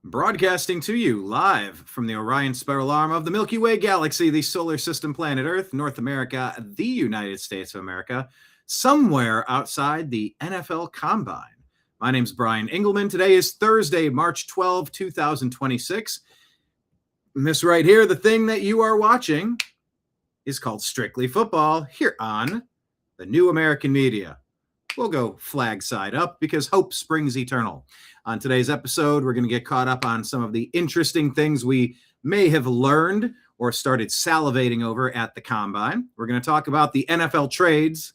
Broadcasting to you live from the Orion Spiral Arm of the Milky Way Galaxy, the solar system, planet Earth, North America, the United States of America, somewhere outside the NFL Combine. My name's Brian Engelman. Today is Thursday, March 12, 2026. And this right here, the thing that you are watching, is called Strictly Football here on the New American Media. We'll go flag side up because hope springs eternal. On today's episode, we're going to get caught up on some of the interesting things we may have learned or started salivating over at the Combine. We're going to talk about the NFL trades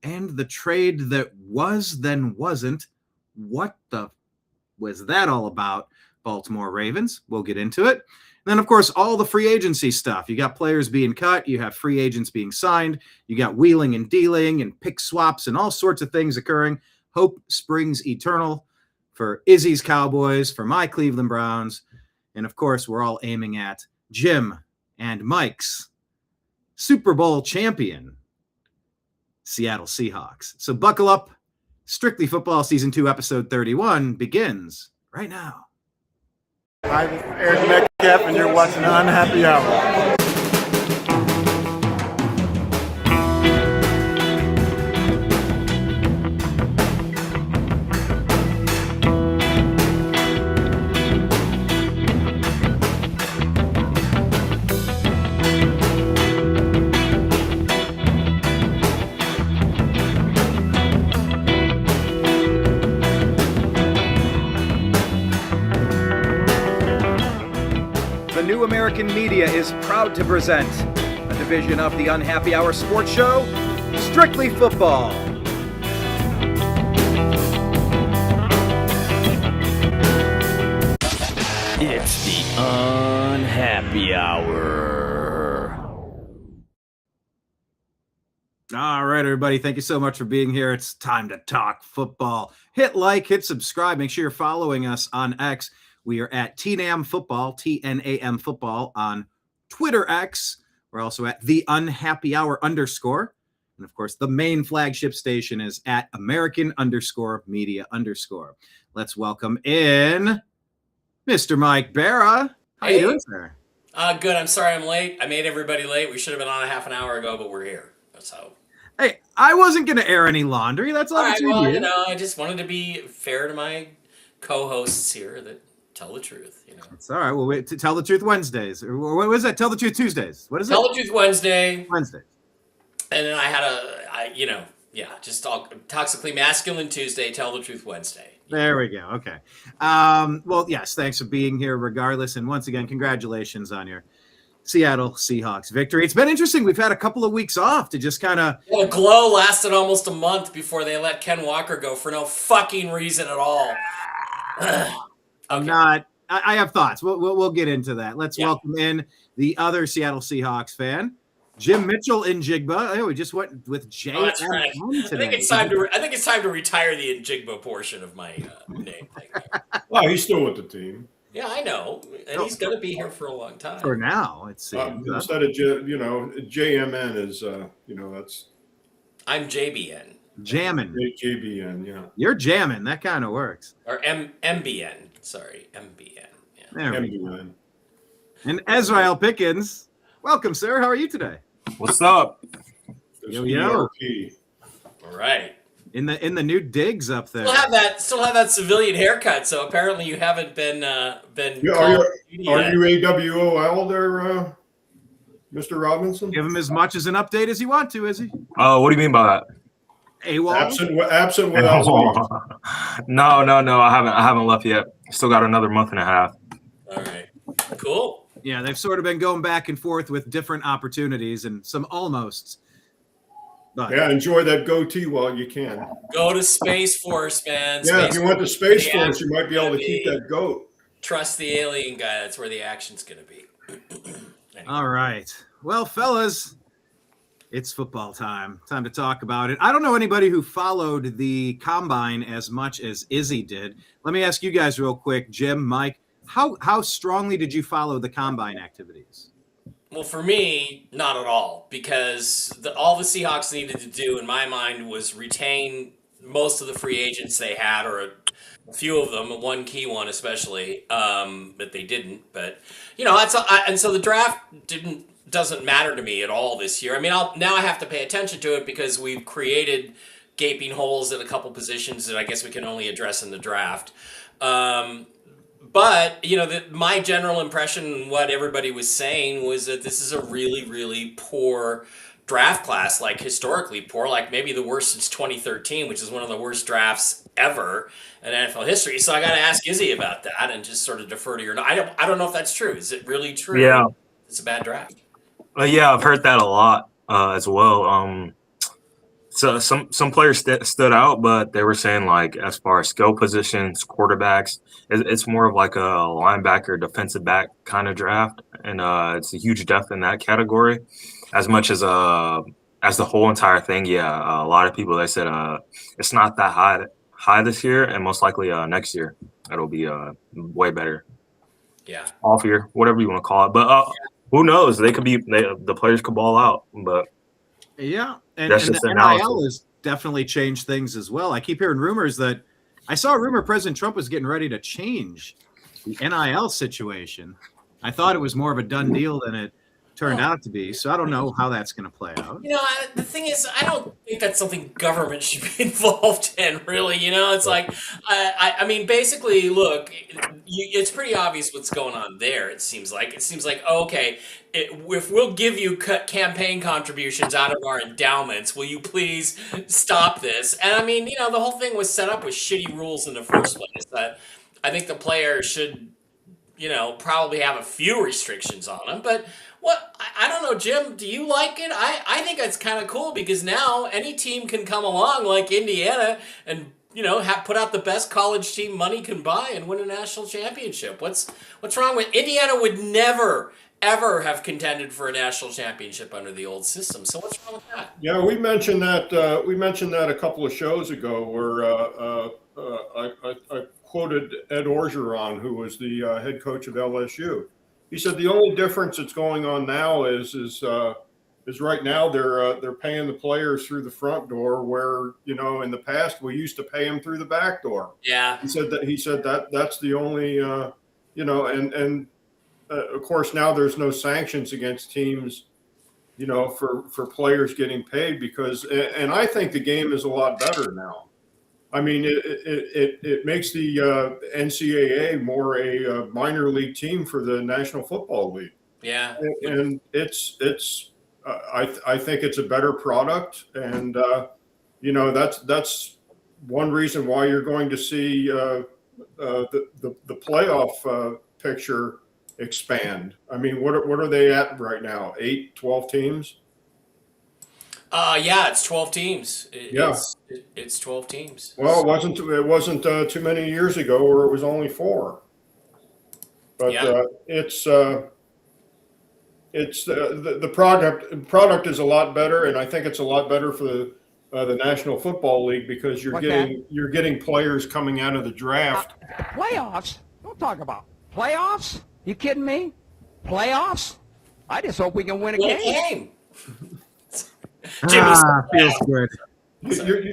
and the trade that was then wasn't. What the was that all about? Baltimore Ravens. We'll get into it. And then, of course, all the free agency stuff. You got players being cut. You have free agents being signed. You got wheeling and dealing and pick swaps and all sorts of things occurring. Hope springs eternal for Izzy's Cowboys, for my Cleveland Browns. And, of course, we're all aiming at Jim and Mike's Super Bowl champion, Seattle Seahawks. So buckle up. Strictly Football Season 2, Episode 31 begins right now. Hi, this is Eric Metcalf, and you're watching Unhappy Hour. New American Media is proud to present a division of the Unhappy Hour sports show, Strictly Football. It's the Unhappy Hour. All right, everybody. Thank you so much for being here. It's time to talk football. Hit like, hit subscribe. Make sure you're following us on X. We are at TNAM Football, TNAM Football on Twitter X. We're also at the Unhappy Hour _. And of course, the main flagship station is at American_Media_. Let's welcome in Mr. Mike Bara. How you doing, sir? Good. I'm sorry I'm late. I made everybody late. We should have been on a half an hour ago, but we're here. That's how. Hey, I wasn't going to air any laundry. That's all right, well, you know, I just wanted to be fair to my co-hosts here that tell the truth, you know. It's all right. Well, wait, to Tell the Truth Wednesdays. Or what was that? Tell the Truth Tuesdays. What is it? Tell the Truth Wednesday. Wednesdays. And then I had just all toxically masculine Tuesday, Tell the Truth Wednesday. There we go. Okay. Well, yes, thanks for being here regardless. And once again, congratulations on your Seattle Seahawks victory. It's been interesting. We've had a couple of weeks off to just kind of... The glow lasted almost a month before they let Ken Walker go for no fucking reason at all. Okay. I have thoughts. We'll get into that. Let's welcome in the other Seattle Seahawks fan, Jim Mitchell in Jigba. Oh, we just went with Jay. Oh, that's right. I think it's time to retire the Njigba portion of my name thing. Well, he's still with the team. Yeah, I know, and he's going to be here for a long time. For now, it seems. Instead of JMN is that's. I'm JBN. Jamming. JBN, yeah. You're jamming. That kind of works. Or MBN. Sorry, MBN. Yeah. There we go. And Ez'Ryel Pickens. Welcome, sir. How are you today? What's up? Yo. All right. In the new digs up there. Still have that civilian haircut. So apparently you haven't been. Are you AWOL there, Mr. Robinson? Give him as much as an update as you want to, is he? Oh, what do you mean by that? AWOL? Absent without leave. No. I haven't left yet. Still got another month and a half. All right. Cool. Yeah, they've sort of been going back and forth with different opportunities and some almosts. But yeah, enjoy that goatee while you can. Go to Space Force, man. Yeah, if you went to Space Force, you might be able to keep that goat. Trust the alien guy. That's where the action's going to be. Anyway. All right. Well, fellas, it's football time. Time to talk about it. I don't know anybody who followed the Combine as much as Izzy did. Let me ask you guys real quick, Jim, Mike, how strongly did you follow the Combine activities? Well, for me, not at all, because all the Seahawks needed to do, in my mind, was retain most of the free agents they had, or a few of them, one key one especially, but they didn't. But and so the draft doesn't matter to me at all this year. I mean, now I have to pay attention to it because we've created gaping holes at a couple positions that I guess we can only address in the draft. But my general impression, what everybody was saying, was that this is a really, really poor draft class, like historically poor, like maybe the worst since 2013, which is one of the worst drafts ever in NFL history. So I got to ask Izzy about that and just sort of defer to your. I don't know if that's true. Is it really true? Yeah, it's a bad draft. Yeah, I've heard that a lot as well. So some players stood out, but they were saying like as far as skill positions, quarterbacks, it's more of like a linebacker, defensive back kind of draft, and it's a huge depth in that category. As much as the whole entire thing, yeah, a lot of people they said it's not that high this year, and most likely next year it'll be way better. Yeah, off year, whatever you want to call it, but who knows? The players could ball out, but. Yeah, and That's the just NIL has definitely changed things as well. I keep hearing rumors that I saw a rumor President Trump was getting ready to change the NIL situation. I thought it was more of a done deal than it turned out to be. So I don't know how that's going to play out. The thing is, I don't think that's something government should be involved in, really. It's like, I mean, basically, look, it's pretty obvious what's going on there, it seems like. It seems like, okay, if we'll give you campaign contributions out of our endowments, will you please stop this? And I mean, the whole thing was set up with shitty rules in the first place. I think the players should, probably have a few restrictions on them, but I don't know, Jim, do you like it? I think that's kind of cool because now any team can come along like Indiana and put out the best college team money can buy and win a national championship. What's wrong with Indiana? Would never ever have contended for a national championship under the old system. So what's wrong with that? Yeah, we mentioned that. We mentioned that a couple of shows ago, where I quoted Ed Orgeron, who was the head coach of LSU. He said the only difference that's going on now is right now they're paying the players through the front door, where in the past we used to pay them through the back door. Yeah. He said that's the only and of course now there's no sanctions against teams for players getting paid because I think the game is a lot better now. I mean, it makes the NCAA more a minor league team for the National Football League. Yeah, and it's I think it's a better product, and that's one reason why you're going to see the playoff picture expand. I mean, what are they at right now? 8, 12 teams? Yeah, it's 12 teams. It's 12 teams. Well, it wasn't too many years ago where it was only 4. But yeah. It's the product is a lot better, and I think it's a lot better for the National Football League because you're getting players coming out of the draft. Playoffs? Don't talk about playoffs. You kidding me? Playoffs? I just hope we can win a game. Feels good.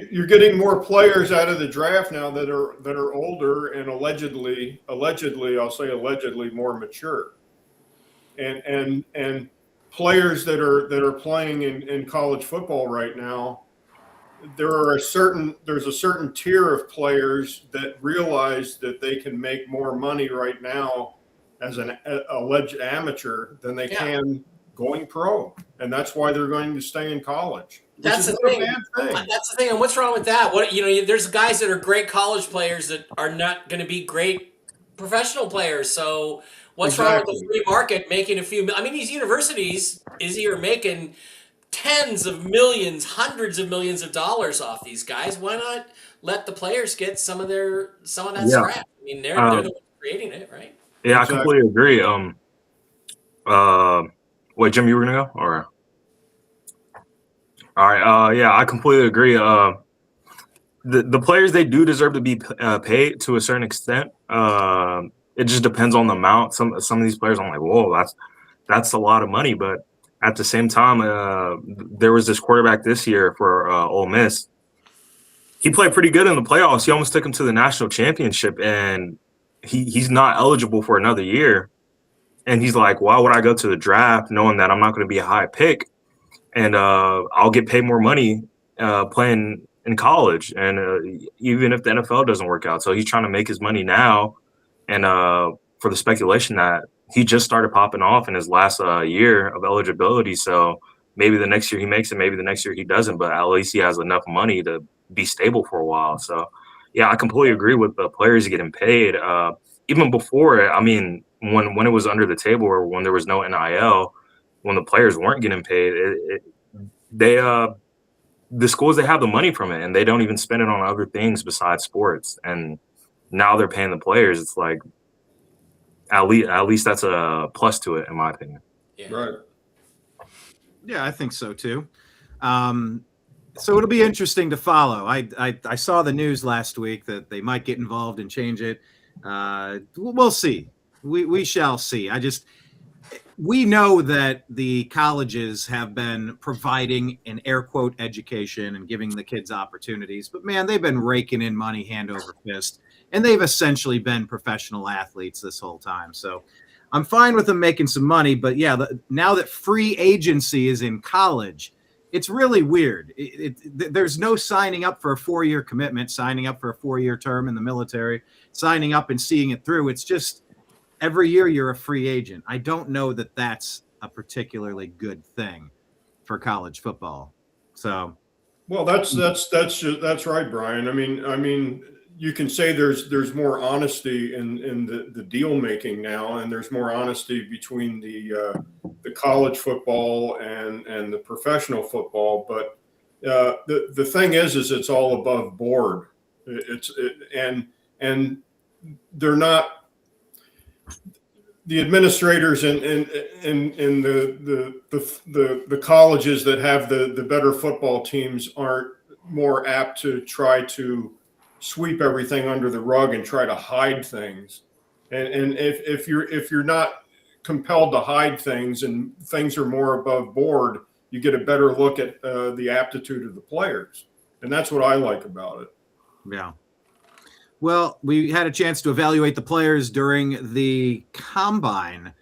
You're getting more players out of the draft now that are older and allegedly I'll say allegedly more mature, and players that are playing in college football right now. There's a certain tier of players that realize that they can make more money right now as an alleged amateur than they can going pro, and that's why they're going to stay in college. That's the thing. That's the thing. And what's wrong with that? There's guys that are great college players that are not going to be great professional players. So what's wrong with the free market making a few? I mean, these universities are making tens of millions, hundreds of millions of dollars off these guys. Why not let the players get some of that scrap? I mean, they're the ones creating it, right? Yeah, I completely agree. Wait, Jim, you were gonna go, or? All right. Yeah, I completely agree. The players, they do deserve to be paid to a certain extent. It just depends on the amount. Some of these players, I'm like, whoa, that's a lot of money. But at the same time, there was this quarterback this year for Ole Miss, he played pretty good in the playoffs. He almost took him to the national championship, and he's not eligible for another year. And he's like, why would I go to the draft knowing that I'm not going to be a high pick, and I'll get paid more money playing in college, and even if the NFL doesn't work out. So he's trying to make his money now, and for the speculation that he just started popping off in his last year of eligibility. So maybe the next year he makes it, maybe the next year he doesn't, but at least he has enough money to be stable for a while. So, yeah, I completely agree with the players getting paid. Even before, I mean, when it was under the table or when there was no NIL, when the players weren't getting paid, the schools, they have the money from it and they don't even spend it on other things besides sports. And now they're paying the players. It's like, at least that's a plus to it, in my opinion. Yeah. Right. Yeah, I think so too. So it'll be interesting to follow. I saw the news last week that they might get involved and change it. We'll see. We shall see. We know that the colleges have been providing an air quote education and giving the kids opportunities, but man, they've been raking in money hand over fist, and they've essentially been professional athletes this whole time. So I'm fine with them making some money, but yeah, now that free agency is in college, it's really weird. There's no signing up for a 4-year commitment, signing up for a 4-year term in the military, signing up and seeing it through. It's just every year you're a free agent. I don't know that that's a particularly good thing for college football. So, well, that's right, Brian. I mean, you can say there's more honesty in the deal making now, and there's more honesty between the college football and the professional football. But the thing is it's all above board. And they're not. The administrators in the colleges that have the better football teams aren't more apt to try to sweep everything under the rug and try to hide things. And if you're not compelled to hide things and things are more above board, you get a better look at the aptitude of the players. And that's what I like about it. Yeah. Well, we had a chance to evaluate the players during the combine.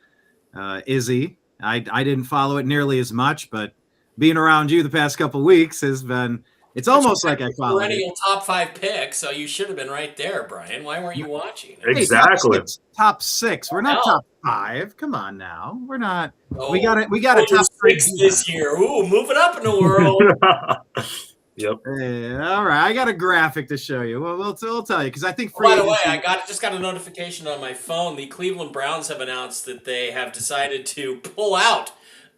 Izzy, I didn't follow it nearly as much, but being around you the past couple of weeks has been, it's almost like I followed perennial top 5 pick, so you should have been right there, Brian. Why weren't you watching? Exactly. Hey, top six. We're not top 5. Come on now. We're not. Oh, we got a top 6 this year. Ooh, moving up in the world. Yep. All right, I got a graphic to show you. We'll tell you because I think. By the way, I just got a notification on my phone. The Cleveland Browns have announced that they have decided to pull out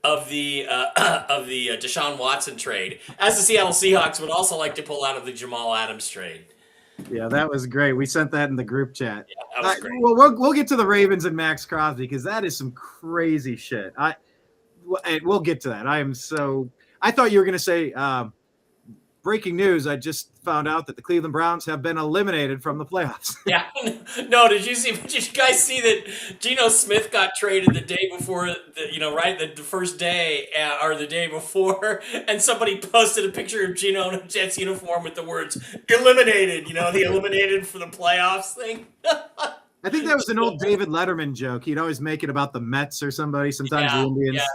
of the Deshaun Watson trade, as the Seattle Seahawks would also like to pull out of the Jamal Adams trade. Yeah, that was great. We sent that in the group chat. Yeah, that was great. Well, we'll get to the Ravens and Max Crosby because that is some crazy shit. We'll get to that. I thought you were going to say. Breaking news, I just found out that the Cleveland Browns have been eliminated from the playoffs. Yeah. No, did you guys see that Geno Smith got traded the day before, the first day or the day before, and somebody posted a picture of Geno in a Jets uniform with the words eliminated, the eliminated for the playoffs thing. I think that was an old David Letterman joke. He'd always make it about the Mets or somebody, sometimes the Indians. Yeah,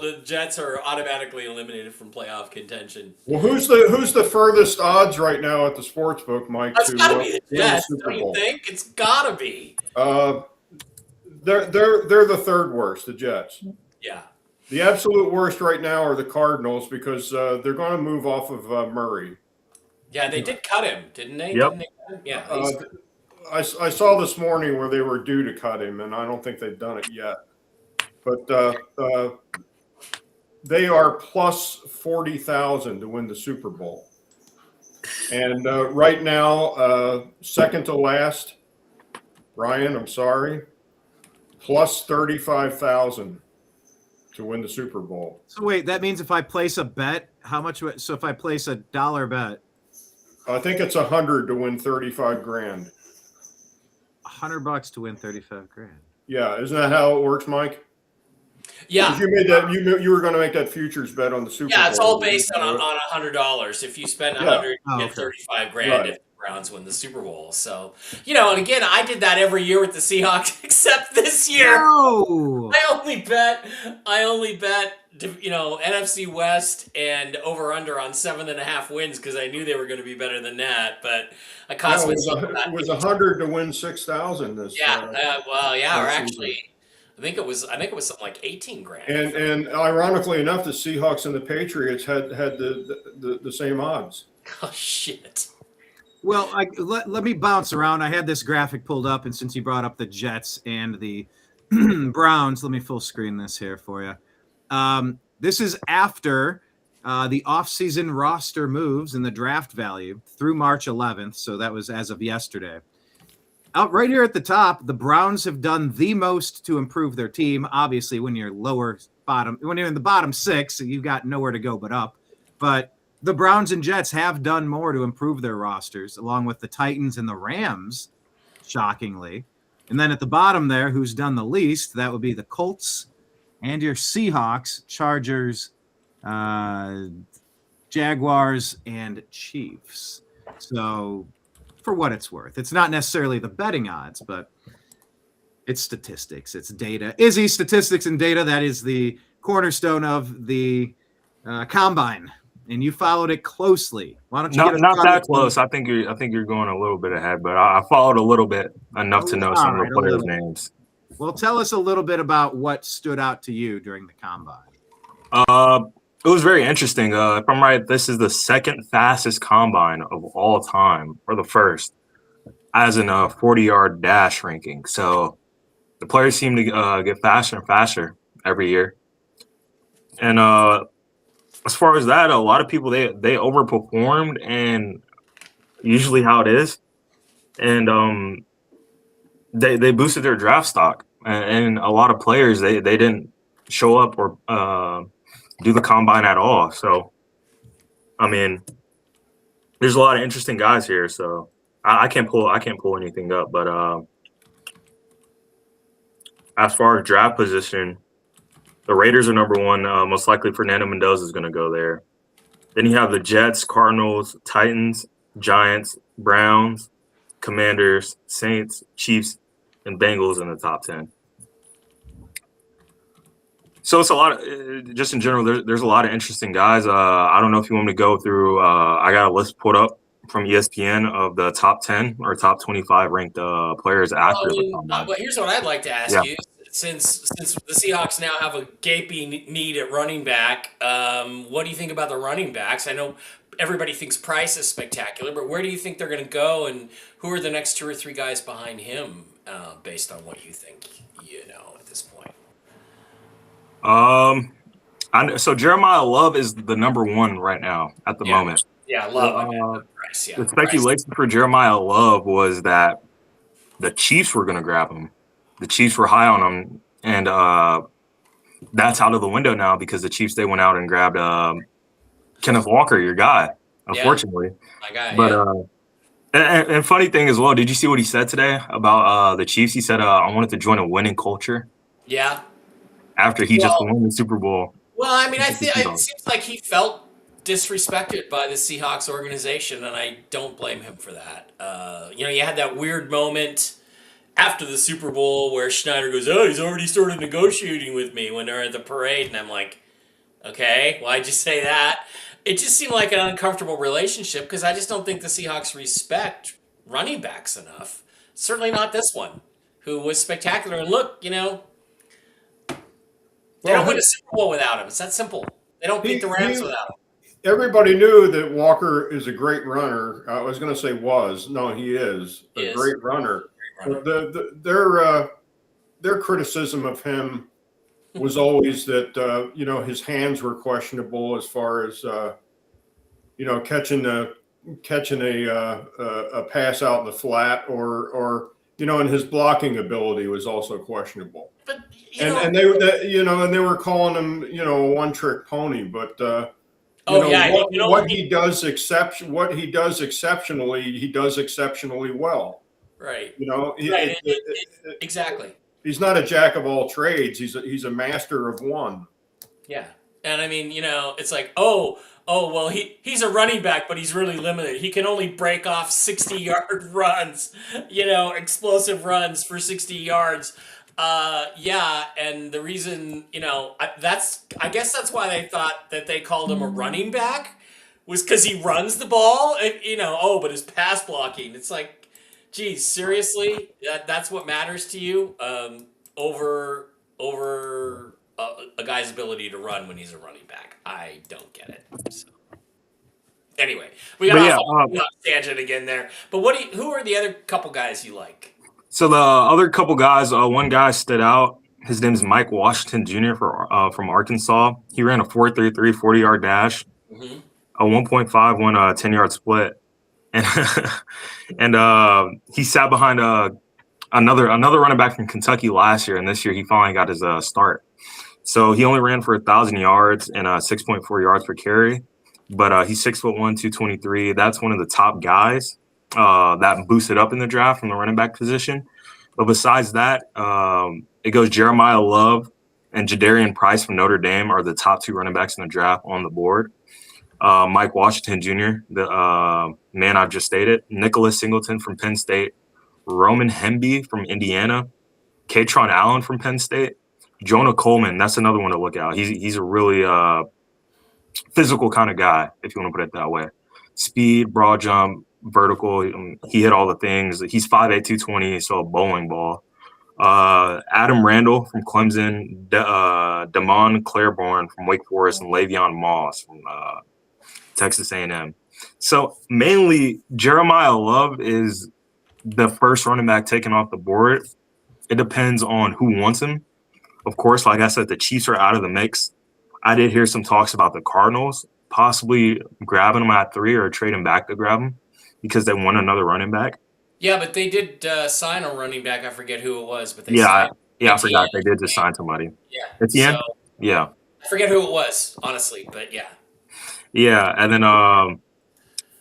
the Jets are automatically eliminated from playoff contention. Well, who's the furthest odds right now at the sports book, Mike? That's got to be the Jets, don't you think? It's got to be. They're the third worst, the Jets. Yeah. The absolute worst right now are the Cardinals because they're going to move off of Murray. Yeah, they did cut him, didn't they? Yep. Didn't they cut him? Yeah. I saw this morning where they were due to cut him, and I don't think they've done it yet. But they are plus 40,000 to win the Super Bowl. And right now, second to last, Ryan, I'm sorry, plus 35,000 to win the Super Bowl. So wait, that means if I place a bet, how much? So if I place $1 bet, I think it's 100 to win 35 grand. $100 to win 35 grand. Yeah, isn't that how it works, Mike? Yeah. 'Cause you made that you were going to make that futures bet on the Super Bowl. Yeah, it's all based on $100. If you spend $100, you Oh, get okay. 35 grand Right. if the Browns win the Super Bowl. So, and again, I did that every year with the Seahawks, except this year. No. I only bet, NFC West and over under on 7.5 wins because I knew they were going to be better than that. But I cost myself it was 100 to win 6,000 this. Yeah, or season. actually, I think it was something like 18 grand. And ironically enough, the Seahawks and the Patriots had the same odds. Oh shit. Well, let me bounce around. I had this graphic pulled up, and since you brought up the Jets and the Browns, let me full screen this here for you. This is after the offseason roster moves and the draft value through March 11th. So that was as of yesterday. Out right here at the top, the Browns have done the most to improve their team. Obviously, when you're when you're in the bottom 6, you've got nowhere to go but up. But the Browns and Jets have done more to improve their rosters, along with the Titans and the Rams, shockingly. And then at the bottom there, who's done the least, that would be the Colts and your Seahawks, Chargers, Jaguars, and Chiefs. So for what it's worth, it's not necessarily the betting odds, but it's statistics, it's data. Izzy, statistics and data, that is the cornerstone of the combine. And you followed it closely. Why don't you not that close? I think you're going a little bit ahead, but I followed a little bit enough to know some of the players' names. Well, tell us a little bit about what stood out to you during the combine. It was very interesting. If I'm right, this is the second fastest combine of all time, or the first, as in a 40-yard dash ranking. So the players seem to get faster and faster every year. And as far as that, a lot of people they overperformed, and usually how it is, and they boosted their draft stock, and a lot of players they didn't show up or do the combine at all. So, I mean, there's a lot of interesting guys here. So I can't pull anything up, but as far as draft position, the Raiders are number one. Most likely Fernando Mendoza is going to go there. Then you have the Jets, Cardinals, Titans, Giants, Browns, Commanders, Saints, Chiefs, and Bengals in the top 10. So it's a lot of, just in general, there's a lot of interesting guys. I don't know if you want me to go through, I got a list put up from ESPN of the top 10 or top 25 ranked players after the combine. But here's what I'd like to ask you. Since the Seahawks now have a gaping need at running back, what do you think about the running backs? I know everybody thinks Price is spectacular, but where do you think they're going to go, and who are the next 2 or 3 guys behind him, based on what you think you know at this point? So Jeremiah Love is the number 1 right now at the moment. Yeah, Love. Price. Yeah, the speculation for Jeremiah Love was that the Chiefs were going to grab him. The Chiefs were high on him, and that's out of the window now because the Chiefs, they went out and grabbed Kenneth Walker, your guy, unfortunately. My guy, but and funny thing as well, did you see what he said today about the Chiefs? He said, I wanted to join a winning culture. Yeah. After he just won the Super Bowl. Well, I mean, it seems like he felt disrespected by the Seahawks organization, and I don't blame him for that. You had that weird moment after the Super Bowl where Schneider goes, "Oh, he's already started negotiating with me," when they're at the parade, and I'm like, okay, why'd you say that? It just seemed like an uncomfortable relationship because I just don't think the Seahawks respect running backs enough. Certainly not this one, who was spectacular. And look, they don't win a Super Bowl without him. It's that simple. They don't beat the Rams without him. Everybody knew that Walker is a great runner. I was going to say was. No, he is a great runner. Their criticism of him was always that his hands were questionable as far as catching a pass out in the flat, or and his blocking ability was also questionable. But they were calling him a one-trick pony, but what he does exceptionally, he does exceptionally well. Right. Right. Exactly. he's not a jack of all trades. He's a master of one. Yeah. And I mean, it's like, well, he's a running back, but he's really limited. He can only break off 60-yard runs, explosive runs for 60 yards. Yeah, and the reason, I guess that's why they thought that they called him a running back, was because he runs the ball, but his pass blocking. It's like, geez, seriously? That's what matters to you over a guy's ability to run when he's a running back? I don't get it. So. Anyway, we got off tangent again there. But who are the other couple guys you like? So the other couple guys, one guy stood out. His name is Mike Washington Jr. from Arkansas. He ran a 4.33 40-yard dash, a 1.5 won a 10-yard split, and he sat behind another running back from Kentucky last year, and this year he finally got his start. So he only ran for 1,000 yards and 6.4 yards per carry, but he's 6'1", 223. That's one of the top guys that boosted up in the draft from the running back position. But besides that, it goes Jeremiah Love and Jadarian Price from Notre Dame are the top 2 running backs in the draft on the board. Mike Washington Jr., the man I've just stated, Nicholas Singleton from Penn State, Roman Hemby from Indiana, Katron Allen from Penn State, Jonah Coleman. That's another one to look out. He's a really physical kind of guy, if you want to put it that way. Speed, broad jump, vertical. He hit all the things. He's 5'8", 220, so a bowling ball. Adam Randall from Clemson, Damon Claiborne from Wake Forest, and Le'Veon Moss from Texas A&M. So mainly Jeremiah Love is the first running back taken off the board. It depends on who wants him. Of course, like I said, the Chiefs are out of the mix. I did hear some talks about the Cardinals possibly grabbing him at 3 or trading back to grab him because they want another running back. Yeah, but they did sign a running back. I forget who it was, but I forgot they did just sign somebody. Yeah, Etienne? Yeah. I forget who it was, honestly, but yeah. Yeah, and then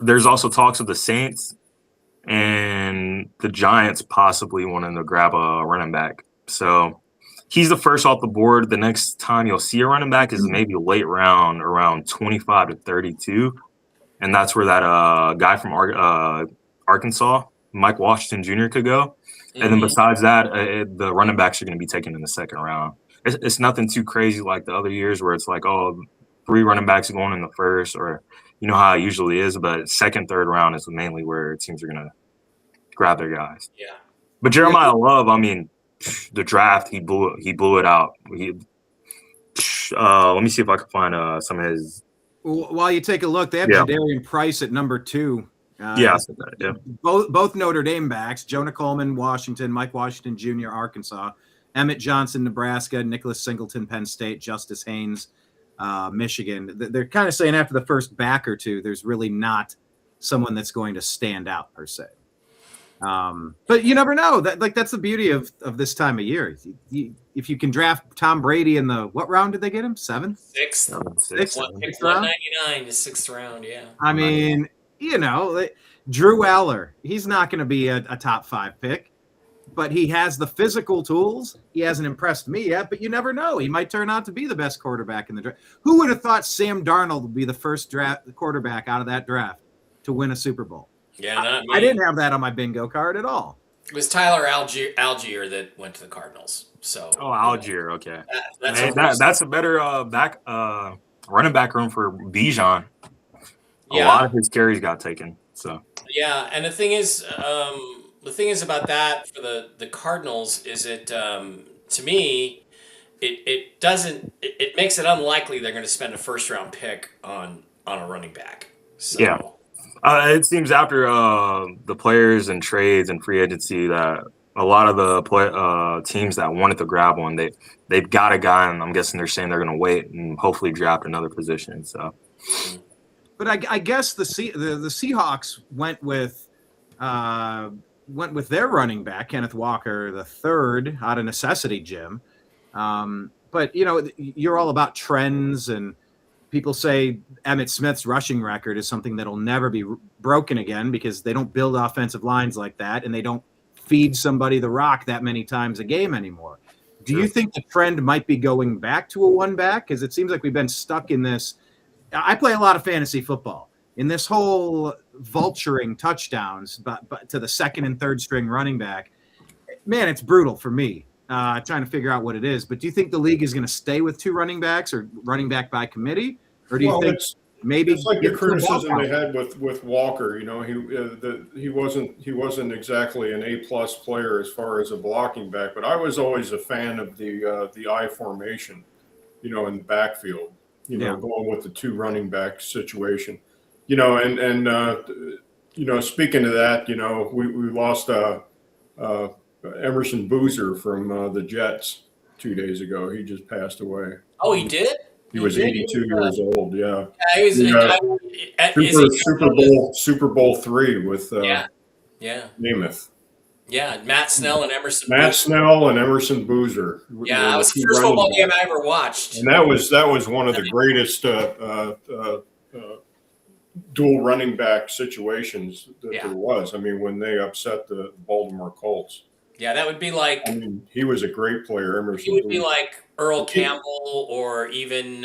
there's also talks of the Saints and the Giants possibly wanting to grab a running back. So he's the first off the board. The next time you'll see a running back is maybe late round, around 25 to 32. And that's where that guy from Arkansas, Mike Washington Jr. could go. And then besides that, the running backs are going to be taken in the second round. It's nothing too crazy like the other years where it's like, 3 running backs going in the first, or you know how it usually is. But second, third round is mainly where teams are going to grab their guys. Yeah. But Jeremiah Love, I mean, the draft, he blew it out. Let me see if I can find some of his. While you take a look, they have Jadarian Price at number 2. Yeah. Both Notre Dame backs, Jonah Coleman, Washington, Mike Washington Jr., Arkansas, Emmett Johnson, Nebraska, Nicholas Singleton, Penn State, Justice Haynes, Michigan. They're kind of saying after the first back or two, there's really not someone that's going to stand out per se. But you never know. That's the beauty of this time of year. If you can draft Tom Brady in the, what round did they get him? 7th? 6th. Sixth 199 is 6th round. Yeah. I mean, Drew Aller, he's not going to be a top 5 pick, but he has the physical tools. He hasn't impressed me yet, but you never know. He might turn out to be the best quarterback in the draft. Who would have thought Sam Darnold would be the first quarterback out of that draft to win a Super Bowl? Yeah, I didn't have that on my bingo card at all. It was Tyler Algier that went to the Cardinals. So Algier, okay. That's a better running back room for Bijan. A lot of his carries got taken. So yeah, and the thing is about that for the Cardinals is it to me it makes it unlikely they're going to spend a first round pick on a running back. So. Yeah. It seems after the players and trades and free agency that a lot of the teams that wanted to grab one, they've got a guy, and I'm guessing they're saying they're going to wait and hopefully draft another position. So, but I guess the Seahawks went with their running back Kenneth Walker III out of necessity, Jim. But you're all about trends and. People say Emmitt Smith's rushing record is something that'll never be broken again because they don't build offensive lines like that and they don't feed somebody the rock that many times a game anymore. Do you think the trend might be going back to a one back? Because it seems like we've been stuck in this. I play a lot of fantasy football. In this whole vulturing touchdowns but to the second and third string running back, man, it's brutal for me trying to figure out what it is. But do you think the league is going to stay with 2 running backs or running back by committee? Or do you think maybe it's like the criticism they had with Walker? He wasn't exactly an A+ player as far as a blocking back, but I was always a fan of the I formation, in the backfield, going with the 2 running back situation, speaking of that, we lost Emerson Boozer from the Jets 2 days ago. He just passed away. Oh, he did? He was 82 years old. Yeah. Yeah, he was Super Bowl 3 with Namath. Yeah, Matt Snell and Emerson. Boozer. Yeah, that was the first football game I ever watched. And that was one of the greatest dual running back situations that there was. I mean, when they upset the Baltimore Colts. Yeah, that would be like. I mean, he was a great player. Emerson. He would be like Earl Campbell, or even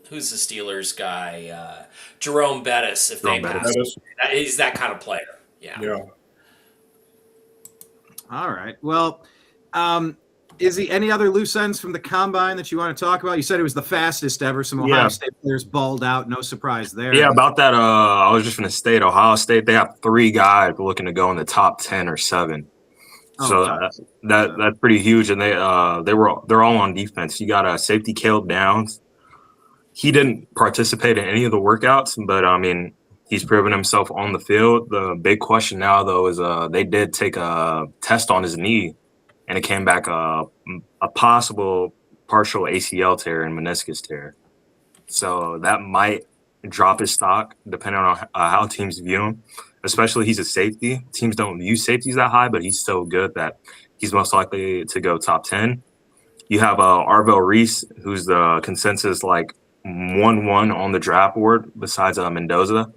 who's the Steelers guy, Jerome Bettis. If they passed, he's that kind of player. Yeah. Yeah. All right. Well, is he any other loose ends from the combine that you want to talk about? You said it was the fastest ever. Some Ohio State players balled out. No surprise there. Yeah, about that. I was just going to state Ohio State. They have 3 guys looking to go in the top 10 or 7. So that's pretty huge, and they're all on defense. You got a safety, Caleb Downs. He didn't participate in any of the workouts, but I mean, he's proven himself on the field. The big question now, though, is they did take a test on his knee, and it came back a possible partial ACL tear and meniscus tear. So that might drop his stock depending on how teams view him. Especially he's a safety. Teams don't view safeties that high, but he's so good that he's most likely to go top 10. You have Arvell Reese, who's the consensus 1-1 on the draft board besides Mendoza.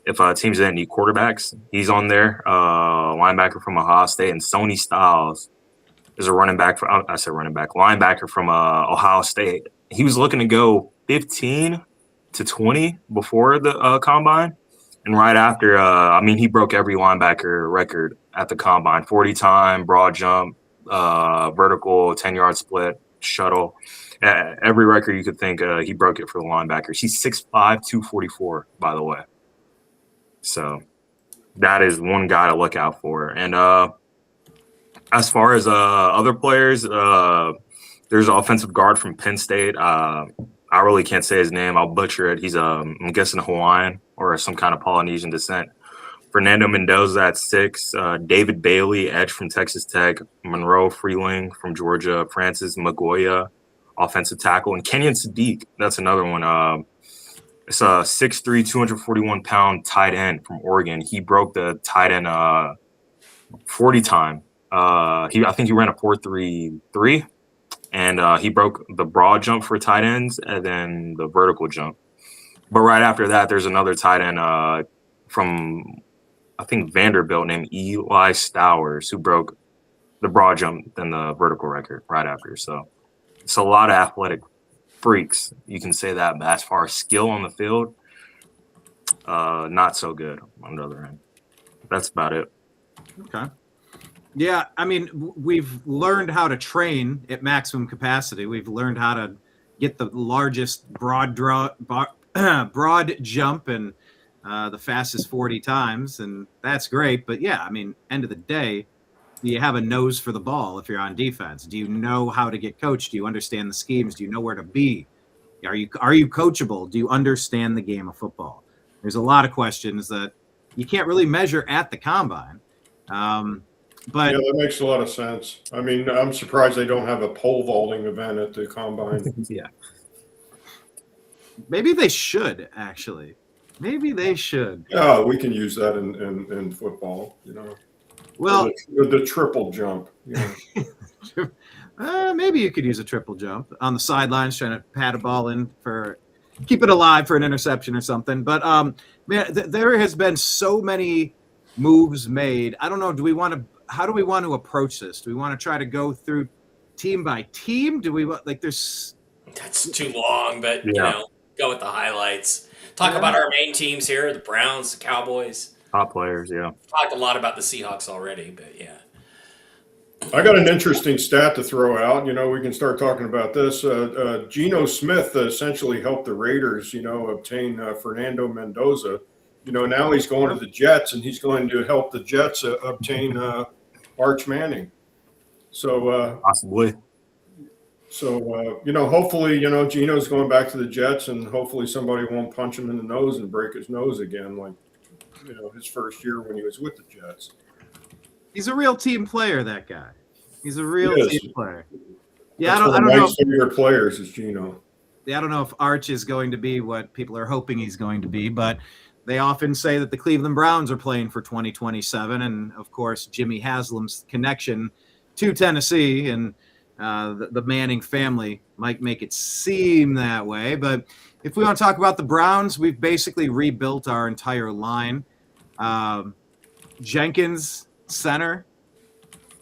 If teams didn't need quarterbacks, he's on there. Linebacker from Ohio State, and Sony Styles is a linebacker from Ohio State. He was looking to go 15 to 20 before the combine. And right after, he broke every linebacker record at the combine: 40 time, broad jump, vertical, 10-yard split, shuttle. Every record you could think, he broke it for the linebackers. He's 6'5", 244, by the way. So that is one guy to look out for. And as far as other players, there's an offensive guard from Penn State. I really can't say his name. I'll butcher it. He's, I'm guessing, Hawaiian or some kind of Polynesian descent. Fernando Mendoza at 6. David Bailey, edge from Texas Tech. Monroe Freeling from Georgia. Francis Magoya, offensive tackle. And Kenyon Sadiq, that's another one. It's a 6'3", 241-pound tight end from Oregon. He broke the tight end 40 time. I think he ran a 4.33. And he broke the broad jump for tight ends and then the vertical jump. But right after that, there's another tight end from, I think, Vanderbilt named Eli Stowers, who broke the broad jump and the vertical record right after. So it's a lot of athletic freaks. You can say that. But as far as skill on the field, not so good on the other end. That's about it. Okay. Yeah, I mean, we've learned how to train at maximum capacity. We've learned how to get the largest broad jump and the fastest 40 times, and that's great. But yeah, I mean, end of the day, do you have a nose for the ball if you're on defense? Do you know how to get coached? Do you understand the schemes? Do you know where to be? Are you coachable? Do you understand the game of football? There's a lot of questions that you can't really measure at the combine. But yeah, that makes a lot of sense. I mean, I'm surprised they don't have a pole vaulting event at the combine. Yeah. Maybe they should, actually. Maybe they should. Yeah, we can use that in football, Well, the triple jump. Maybe you could use a triple jump on the sidelines, trying to pat a ball in keep it alive for an interception or something. But man, there has been so many moves made. I don't know. How do we want to approach this? Do we want to try to go through team by team? Do we like? There's That's too long, but Yeah. go with the highlights. Talk about our main teams here: the Browns, the Cowboys. Top players, yeah. Talked a lot about the Seahawks already, but yeah. I got an interesting stat to throw out. We can start talking about this. Geno Smith essentially helped the Raiders, obtain Fernando Mendoza. Now he's going to the Jets, and he's going to help the Jets obtain Arch Manning. So Possibly. hopefully, Geno's going back to the Jets, and hopefully somebody won't punch him in the nose and break his nose again, like his first year when he was with the Jets. He's a real team player, that guy. He's a real team player. Yeah, That's I don't know. Favorite players is Geno. Yeah, I don't know if Arch is going to be what people are hoping he's going to be, but they often say that the Cleveland Browns are playing for 2027, and of course Jimmy Haslam's connection to Tennessee and the Manning family might make it seem that way. But if we want to talk about the Browns, we've basically rebuilt our entire line. Jenkins, center.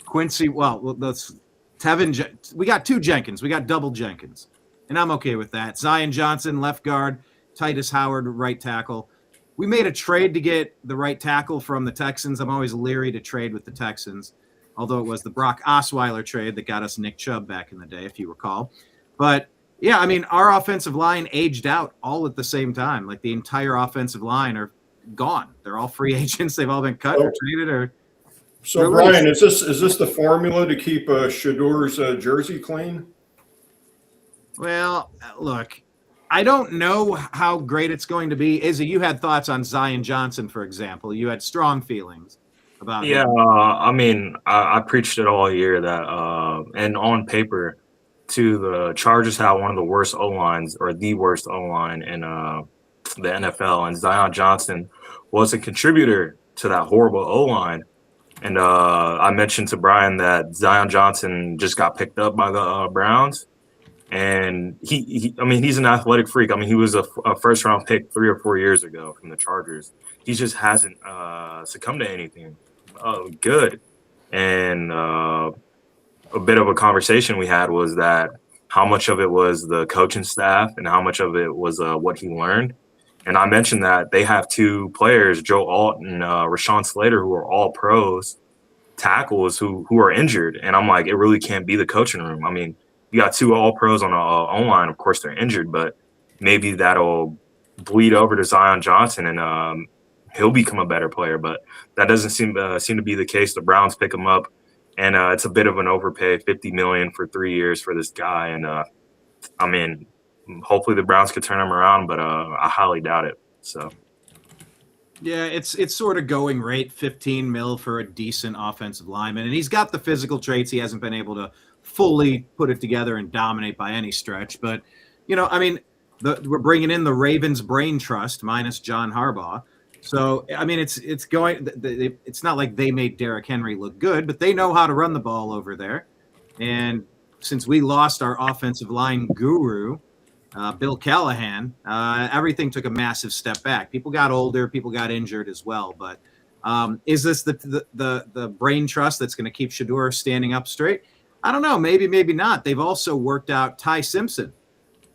Quincy, that's Tevin. We got two Jenkins. We got double Jenkins, and I'm okay with that. Zion Johnson, left guard. Titus Howard, right tackle. We made a trade to get the right tackle from the Texans. I'm always leery to trade with the Texans, although it was the Brock Osweiler trade that got us Nick Chubb back in the day, if you recall. But, yeah, I mean, our offensive line aged out all at the same time. Like, the entire offensive line are gone. They're all free agents. They've all been cut or traded or – So, Brian, is this the formula to keep Shador's jersey clean? Well, look, I don't know how great it's going to be. Izzy, you had thoughts on Zion Johnson, for example. You had strong feelings about him. Yeah, I mean, I preached it all year that, and on paper, the Chargers have one of the worst O-lines or the worst O-line in the NFL, and Zion Johnson was a contributor to that horrible O-line. And I mentioned to Brian that Zion Johnson just got picked up by the Browns. And he's an athletic freak. I mean, he was a first-round pick 3 or 4 years ago from the Chargers. He just hasn't succumbed to anything good. And a bit of a conversation we had was that how much of it was the coaching staff and how much of it was what he learned. And I mentioned that they have two players, Joe Alt and Rashawn Slater, who are all pros, tackles who are injured. And I'm like, it really can't be the coaching room. I mean, you got two all pros on the O-line. Of course, they're injured, but maybe that'll bleed over to Zion Johnson and he'll become a better player. But that doesn't seem to be the case. The Browns pick him up, and it's a bit of an overpay, $50 million for 3 years for this guy. And I mean, hopefully the Browns could turn him around, but I highly doubt it. So. Yeah, it's sort of going rate, $15 million for a decent offensive lineman, and he's got the physical traits. He hasn't been able to fully put it together and dominate by any stretch. But, I mean, we're bringing in the Ravens brain trust minus John Harbaugh. So, I mean, it's not like they made Derrick Henry look good, but they know how to run the ball over there. And since we lost our offensive line guru, Bill Callahan, everything took a massive step back. People got older, people got injured as well. But is this the brain trust that's going to keep Shador standing up straight? I don't know. Maybe, maybe not. They've also worked out Ty Simpson.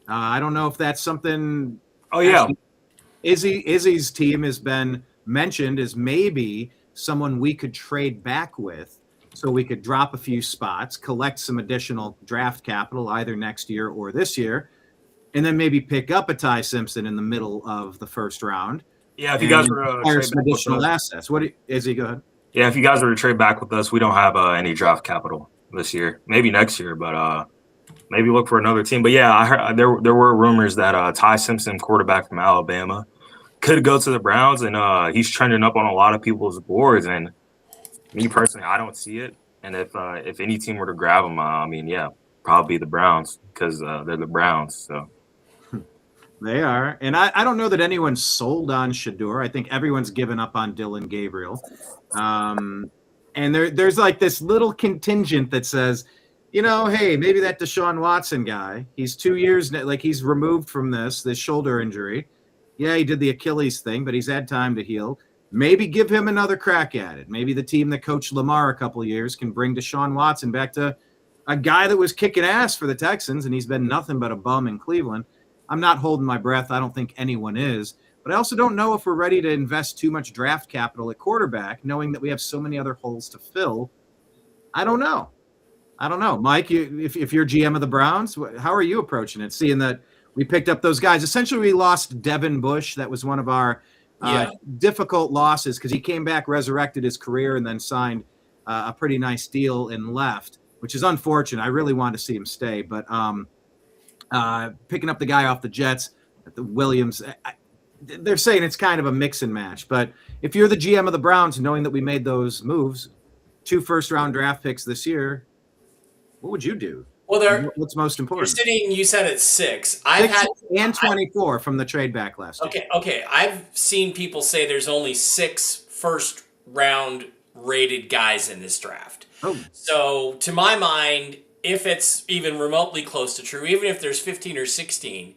I don't know if that's something. Oh, yeah. Izzy's team has been mentioned as maybe someone we could trade back with so we could drop a few spots, collect some additional draft capital either next year or this year, and then maybe pick up a Ty Simpson in the middle of the first round. Yeah, if you guys were to acquire some additional assets. Izzy, go ahead. Yeah, if you guys were to trade back with us, we don't have any draft capital this year. Maybe next year, but maybe look for another team. But yeah, I heard there were rumors that Ty Simpson, quarterback from Alabama, could go to the Browns, and he's trending up on a lot of people's boards. And me personally, I don't see it. And if any team were to grab him, I mean, yeah, probably the Browns because they're the Browns. So. They are. And I don't know that anyone's sold on Shador. I think everyone's given up on Dylan Gabriel. And there's like this little contingent that says, hey, maybe that Deshaun Watson guy, he's 2 years, like he's removed from this shoulder injury. Yeah, he did the Achilles thing, but he's had time to heal. Maybe give him another crack at it. Maybe the team that coached Lamar a couple of years can bring Deshaun Watson back to a guy that was kicking ass for the Texans, and he's been nothing but a bum in Cleveland. I'm not holding my breath. I don't think anyone is. But I also don't know if we're ready to invest too much draft capital at quarterback, knowing that we have so many other holes to fill. I don't know. Mike, if you're GM of the Browns, how are you approaching it, seeing that we picked up those guys? Essentially, we lost Devin Bush. That was one of our difficult losses because he came back, resurrected his career, and then signed a pretty nice deal and left, which is unfortunate. I really wanted to see him stay. But picking up the guy off the Jets, the Williams, they're saying it's kind of a mix and match. But if you're the GM of the Browns, knowing that we made those moves, 2 first-round draft picks this year, what would you do? Well, what's most important? You're sitting. You said it's 6. And 24 from the trade back last year. Okay. I've seen people say there's only 6 first-round rated guys in this draft. Oh. So to my mind, if it's even remotely close to true, even if there's 15 or 16,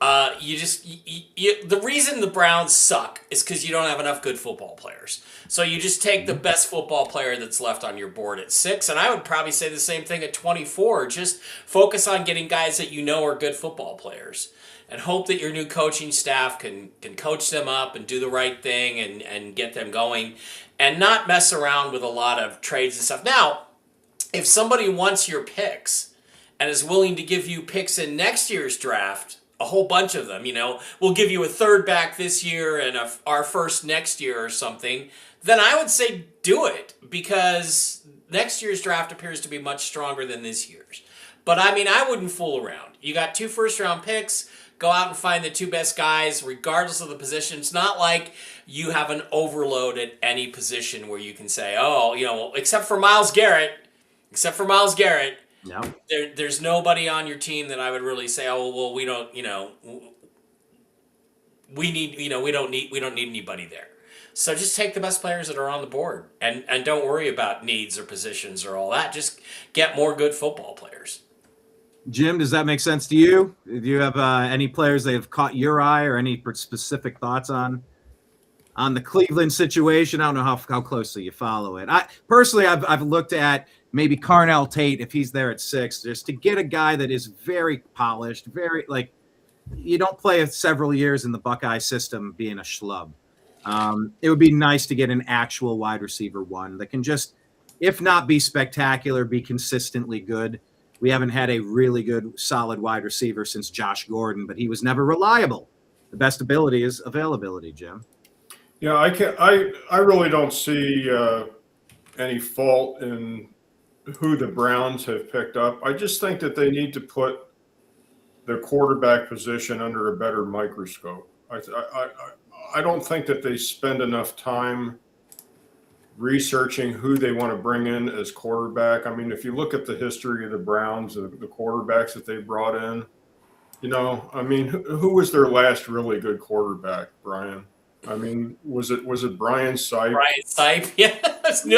the reason the Browns suck is because you don't have enough good football players. So you just take the best football player that's left on your board at 6, and I would probably say the same thing at 24. Just focus on getting guys that you know are good football players, and hope that your new coaching staff can coach them up and do the right thing and get them going, and not mess around with a lot of trades and stuff. Now, if somebody wants your picks and is willing to give you picks in next year's draft, a whole bunch of them, we'll give you a 3rd back this year and our first next year or something, then I would say do it, because next year's draft appears to be much stronger than this year's. But I wouldn't fool around. You got 2 first-round picks, go out and find the 2 best guys, regardless of the position. It's not like you have an overload at any position where you can say, except for Myles Garrett, No. There's nobody on your team that I would really say, we don't, we don't need anybody there. So just take the best players that are on the board, and don't worry about needs or positions or all that. Just get more good football players. Jim, does that make sense to you? Do you have any players that have caught your eye, or any specific thoughts on the Cleveland situation? I don't know how closely you follow it. I've looked at maybe Carnell Tate, if he's there at 6, just to get a guy that is very polished, very, you don't play several years in the Buckeye system being a schlub. It would be nice to get an actual wide receiver 1 that can just, if not be spectacular, be consistently good. We haven't had a really good, solid wide receiver since Josh Gordon, but he was never reliable. The best ability is availability, Jim. Yeah, I really don't see any fault in who the Browns have picked up. I just think that they need to put the quarterback position under a better microscope. I don't think that they spend enough time researching who they want to bring in as quarterback. If you look at the history of the Browns, the quarterbacks that they brought in, who was their last really good quarterback, Brian? Was it Brian Sipe? Brian Sipe, yeah.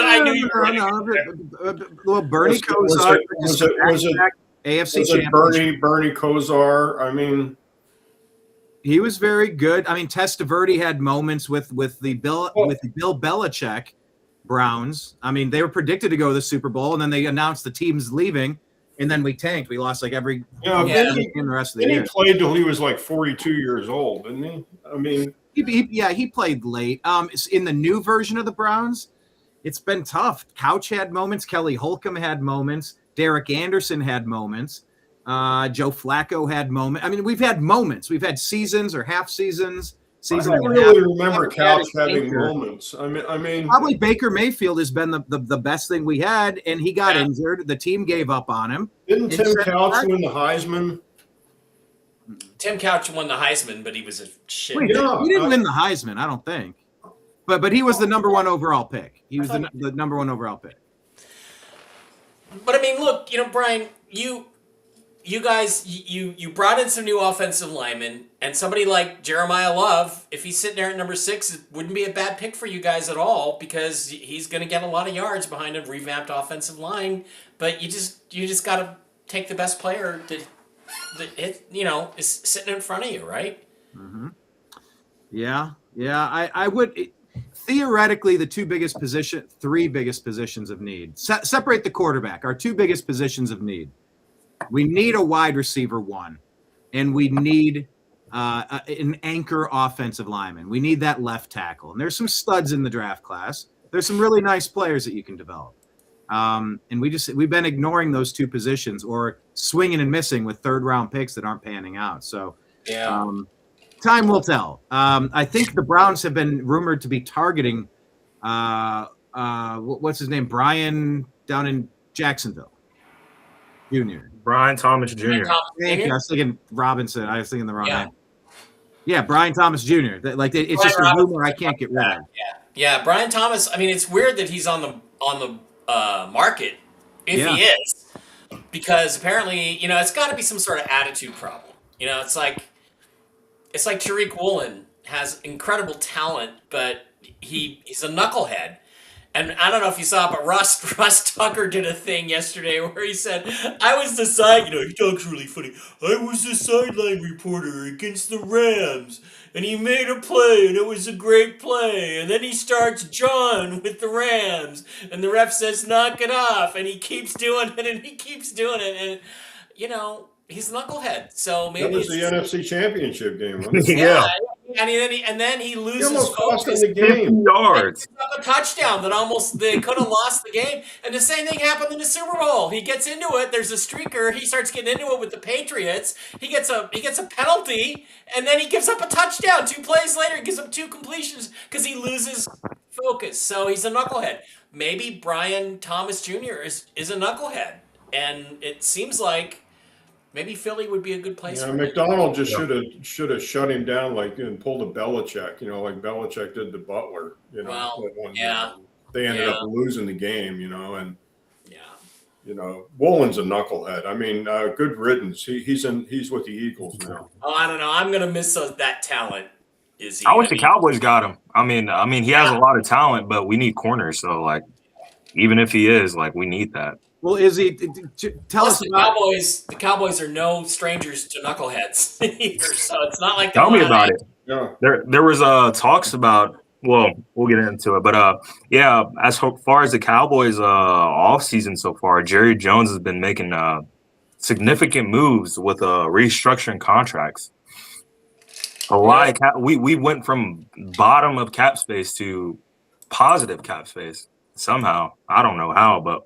I knew you were going to. Well, Bernie Kosar. Was it AFC was it Bernie Kosar? He was very good. Testaverde had moments with the Bill Belichick Browns. They were predicted to go to the Super Bowl, and then they announced the team's leaving, and then we tanked. We lost every in the rest of the year. He played till he was 42 years old, didn't he? He played late. In the new version of the Browns, it's been tough. Couch had moments. Kelly Holcomb had moments. Derek Anderson had moments. Joe Flacco had moments. We've had moments. We've had seasons or half seasons. I don't really remember Couch having moments. Probably Baker Mayfield has been the best thing we had, and he got injured. The team gave up on him. Didn't Tim Couch win the Heisman? Tim Couch won the Heisman, but he was a shit. He didn't win the Heisman, I don't think. But he was the number 1 overall pick. He was the number 1 overall pick. But look, Brian, you guys, you brought in some new offensive linemen, and somebody like Jeremiah Love, if he's sitting there at number 6, it wouldn't be a bad pick for you guys at all, because he's going to get a lot of yards behind a revamped offensive line. But you just got to take the best player that is sitting in front of you, right? Mm-hmm. Yeah. I would. theoretically the three biggest positions of need. Separate the quarterback. Our two biggest positions of need. We need a wide receiver one, and we need an anchor offensive lineman. We need that left tackle. And there's some studs in the draft class. There's some really nice players that you can develop. And we've been ignoring those two positions or swinging and missing with third round picks that aren't panning out. So time will tell. I think the Browns have been rumored to be targeting what's his name? Brian down in Jacksonville Jr. Brian Thomas Jr. Thank you. I was thinking Robinson. I was thinking the wrong name. Yeah, Brian Thomas Jr. It's Brian just a rumor I can't get rid of. Yeah, Brian Thomas. I mean, it's weird that he's on the market if he is, because apparently, it's got to be some sort of attitude problem. It's like Tariq Woolen has incredible talent, but he's a knucklehead. And I don't know if you saw, but Russ Tucker did a thing yesterday where he said, I was the he talks really funny. I was the sideline reporter against the Rams, and he made a play, and it was a great play. And then he starts John with the Rams, and the ref says, knock it off. And he keeps doing it, and he keeps doing it. And, he's a knucklehead. So maybe that was the NFC Championship game. Yeah. And then he loses almost cost focus. him the game. Yards. A touchdown that they could have lost the game. And the same thing happened in the Super Bowl. He gets into it. There's a streaker. He starts getting into it with the Patriots. He gets a penalty, and then he gives up a touchdown. 2 plays later, he gives up 2 completions because he loses focus. So he's a knucklehead. Maybe Brian Thomas Jr. is a knucklehead, and it seems like maybe Philly would be a good place. Yeah, McDonald just should have shut him down and pulled a Belichick, like Belichick did to Butler. They ended up losing the game, and Woolen's a knucklehead. I mean, good riddance. He's with the Eagles now. Oh, I don't know. I'm gonna miss that talent. I wish the Cowboys got him. I mean, he has a lot of talent, but we need corners. So even if he is, we need that. Well, tell us about Cowboys. The Cowboys are no strangers to knuckleheads either, so it's not like. Tell me about it. Yeah. There was talks about. Well, we'll get into it, but as far as the Cowboys off season so far, Jerry Jones has been making significant moves with restructuring contracts. We went from bottom of cap space to positive cap space somehow. I don't know how, but.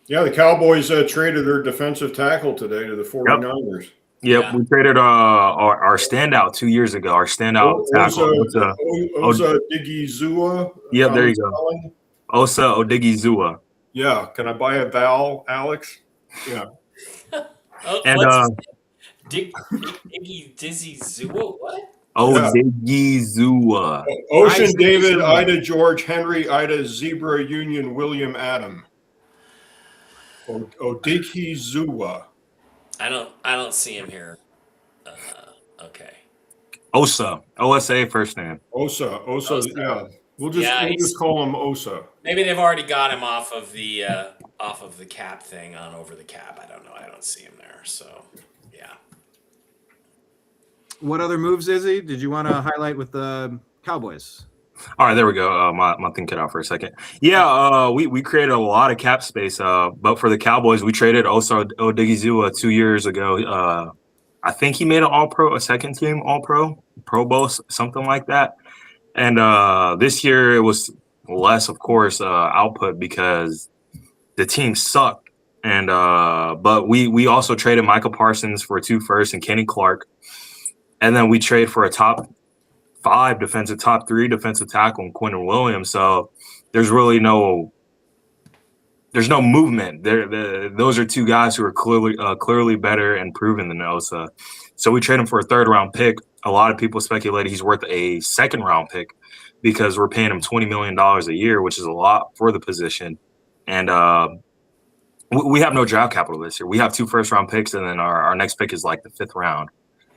Yeah, the Cowboys traded their defensive tackle today to the 49ers. Yep, we traded our standout 2 years ago. Our standout tackle. Osa Odigizua. Yeah, there you go. Osa Odigizua. Yeah, can I buy a vowel, Alex? Yeah. Odigizua, what? Odigizua. Ocean David, Ida George, Henry, Ida Zebra, Union, William Adam. Odigizua. I don't see him here. Okay. Osa first name. Osa. Yeah. We'll just call him Osa. Maybe they've already got him off of the cap thing on over the cap. I don't know. I don't see him there. So yeah. What other moves, Izzy, did you want to highlight with the Cowboys? All right, there we go. My thing cut out for a second. Yeah, we created a lot of cap space. But for the Cowboys, we traded Osa Odigizua 2 years ago. I think he made an All-Pro, a second team All-Pro, Pro Bowl, something like that. And this year it was less, of course, output because the team sucked. And but we also traded Michael Parsons for 2 firsts and Kenny Clark, and then we trade for a top 3 defensive tackle and Quentin Williams. So there's really no movement. Those are 2 guys who are clearly better and proven than Osa. So we trade him for a 3rd round pick. A lot of people speculated he's worth a 2nd round pick because we're paying him $20 million a year, which is a lot for the position. And we have no draft capital this year. We have 2 first round picks, and then our next pick is the 5th round.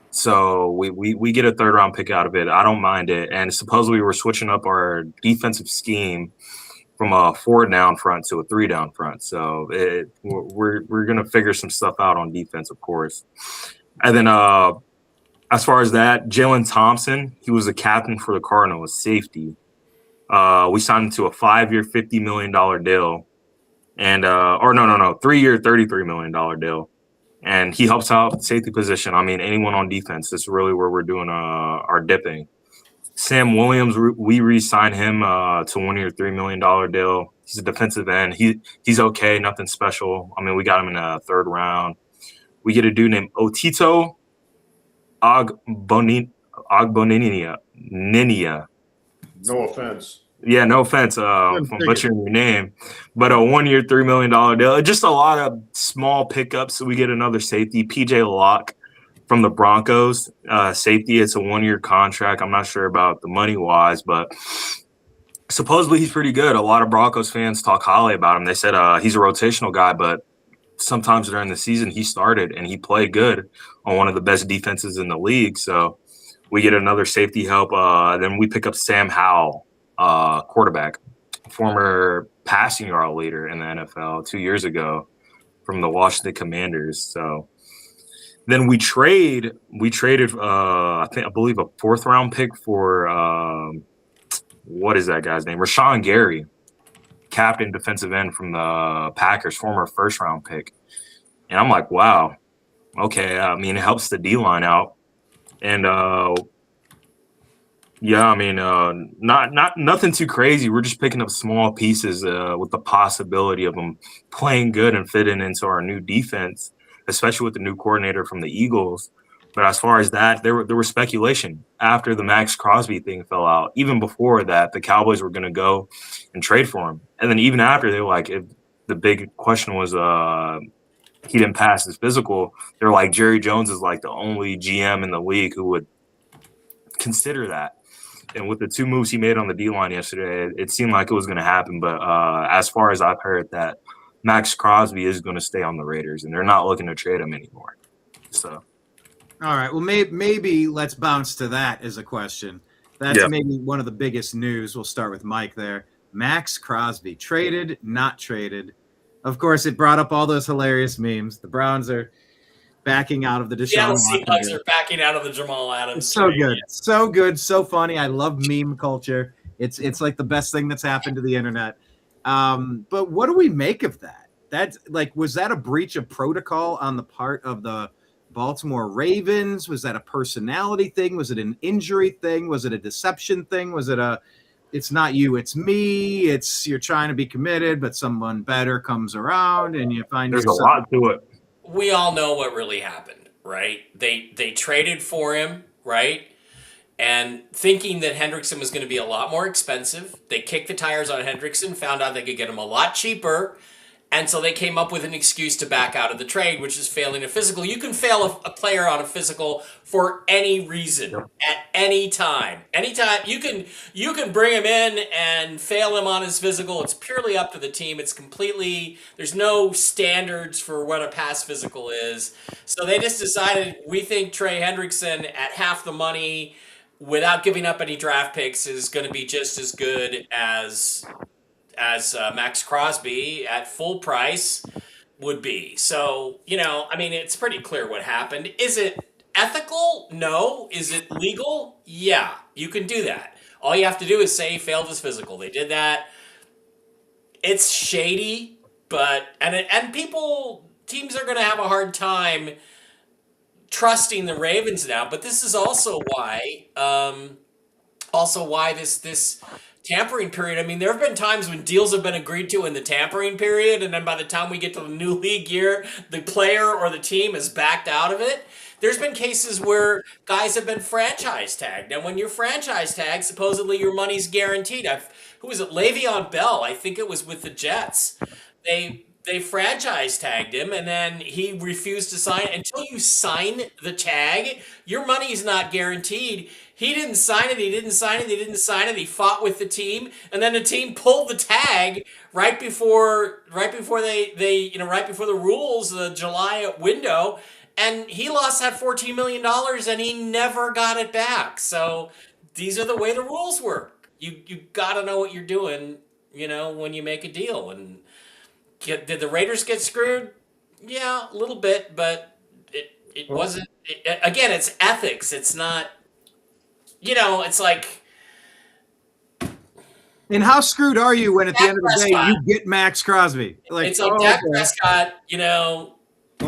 So we get a 3rd round pick out of it. I don't mind it. And supposedly we're switching up our defensive scheme from a 4-down front to a 3-down front. So we're gonna figure some stuff out on defense, of course. And then as far as that, Jalen Thompson, he was a captain for the Cardinals, safety. We signed him to a 5-year, $50 million deal, and or no, 3-year, $33 million deal. And he helps out safety position. I mean, anyone on defense. This is really where we're doing our dipping. Sam Williams, we re-signed him to 1-year, $3 million deal. He's a defensive end. He's okay, nothing special. I mean, we got him in the 3rd round. We get a dude named Otito Ogboninia. No offense. Yeah, no offense from butchering your name, but a 1-year, $3 million deal. Just a lot of small pickups. So we get another safety, PJ Locke from the Broncos. Safety, it's a 1-year contract. I'm not sure about the money wise, but supposedly he's pretty good. A lot of Broncos fans talk highly about him. They said he's a rotational guy, but sometimes during the season he started and he played good on one of the best defenses in the league. So we get another safety help. Then we pick up Sam Howell, quarterback, former passing yard leader in the NFL 2 years ago from the Washington Commanders. So then we traded I believe a 4th round pick for what is that guy's name? Rashawn Gary, captain defensive end from the Packers, former 1st round pick. And I'm like, wow, okay. I mean, it helps the D-line out. And yeah, I mean, not nothing too crazy. We're just picking up small pieces with the possibility of them playing good and fitting into our new defense, especially with the new coordinator from the Eagles. But as far as that, there was speculation after the Max Crosby thing fell out. Even before that, the Cowboys were going to go and trade for him. And then even after, they were like, if the big question was he didn't pass his physical, they were like, Jerry Jones is like the only GM in the league who would consider that. And with the 2 moves he made on the D-line yesterday, it seemed like it was going to happen. But as far as I've heard, that Max Crosby is going to stay on the Raiders, and they're not looking to trade him anymore. So, all right. Well, maybe let's bounce to that as a question. That's maybe one of the biggest news. We'll start with Mike there. Max Crosby, traded, not traded. Of course, it brought up all those hilarious memes. The Browns are backing out of the Deshaun Watson. Seahawks are backing out of the Jamal Adams. It's so good. So good. So funny. I love meme culture. It's like the best thing that's happened to the internet. But what do we make of that? That's like, was that a breach of protocol on the part of the Baltimore Ravens? Was that a personality thing? Was it an injury thing? Was it a deception thing? Was it it's not you, it's me. It's you're trying to be committed, but someone better comes around and you find there's a lot to it. We all know what really happened, right? They traded for him, right? And thinking that Hendrickson was going to be a lot more expensive, they kicked the tires on Hendrickson, found out they could get him a lot cheaper, and so they came up with an excuse to back out of the trade, which is failing a physical. You can fail a player on a physical for any reason, at any time. Anytime you can bring him in and fail him on his physical. It's purely up to the team. It's completely, there's no standards for what a pass physical is. So they just decided, we think Trey Hendrickson at half the money, without giving up any draft picks, is going to be just as good as Max Crosby at full price would be. So, I mean, it's pretty clear what happened. Is it ethical? No. Is it legal? Yeah, you can do that. All you have to do is say he failed his physical. They did that. It's shady, but teams are going to have a hard time trusting the Ravens now. But this is also why this tampering period. I mean, there have been times when deals have been agreed to in the tampering period, and then by the time we get to the new league year, the player or the team is backed out of it. There's been cases where guys have been franchise tagged. And when you're franchise tagged, supposedly your money's guaranteed. Who was it? Le'Veon Bell, I think it was with the Jets. They franchise tagged him, and then he refused to sign. Until you sign the tag, your money is not guaranteed. He didn't sign it. He didn't sign it. He didn't sign it. He fought with the team, and then the team pulled the tag right before the rules, the July window, and he lost that $14 million, and he never got it back. So these are the way the rules work. You got to know what you're doing, when you make a deal. And did the Raiders get screwed? Yeah, a little bit, but it wasn't. Again, it's ethics. It's not. It's like And how screwed are you when at the Dak end of the day Prescott. you get Max Crosby? It's like Dak Prescott,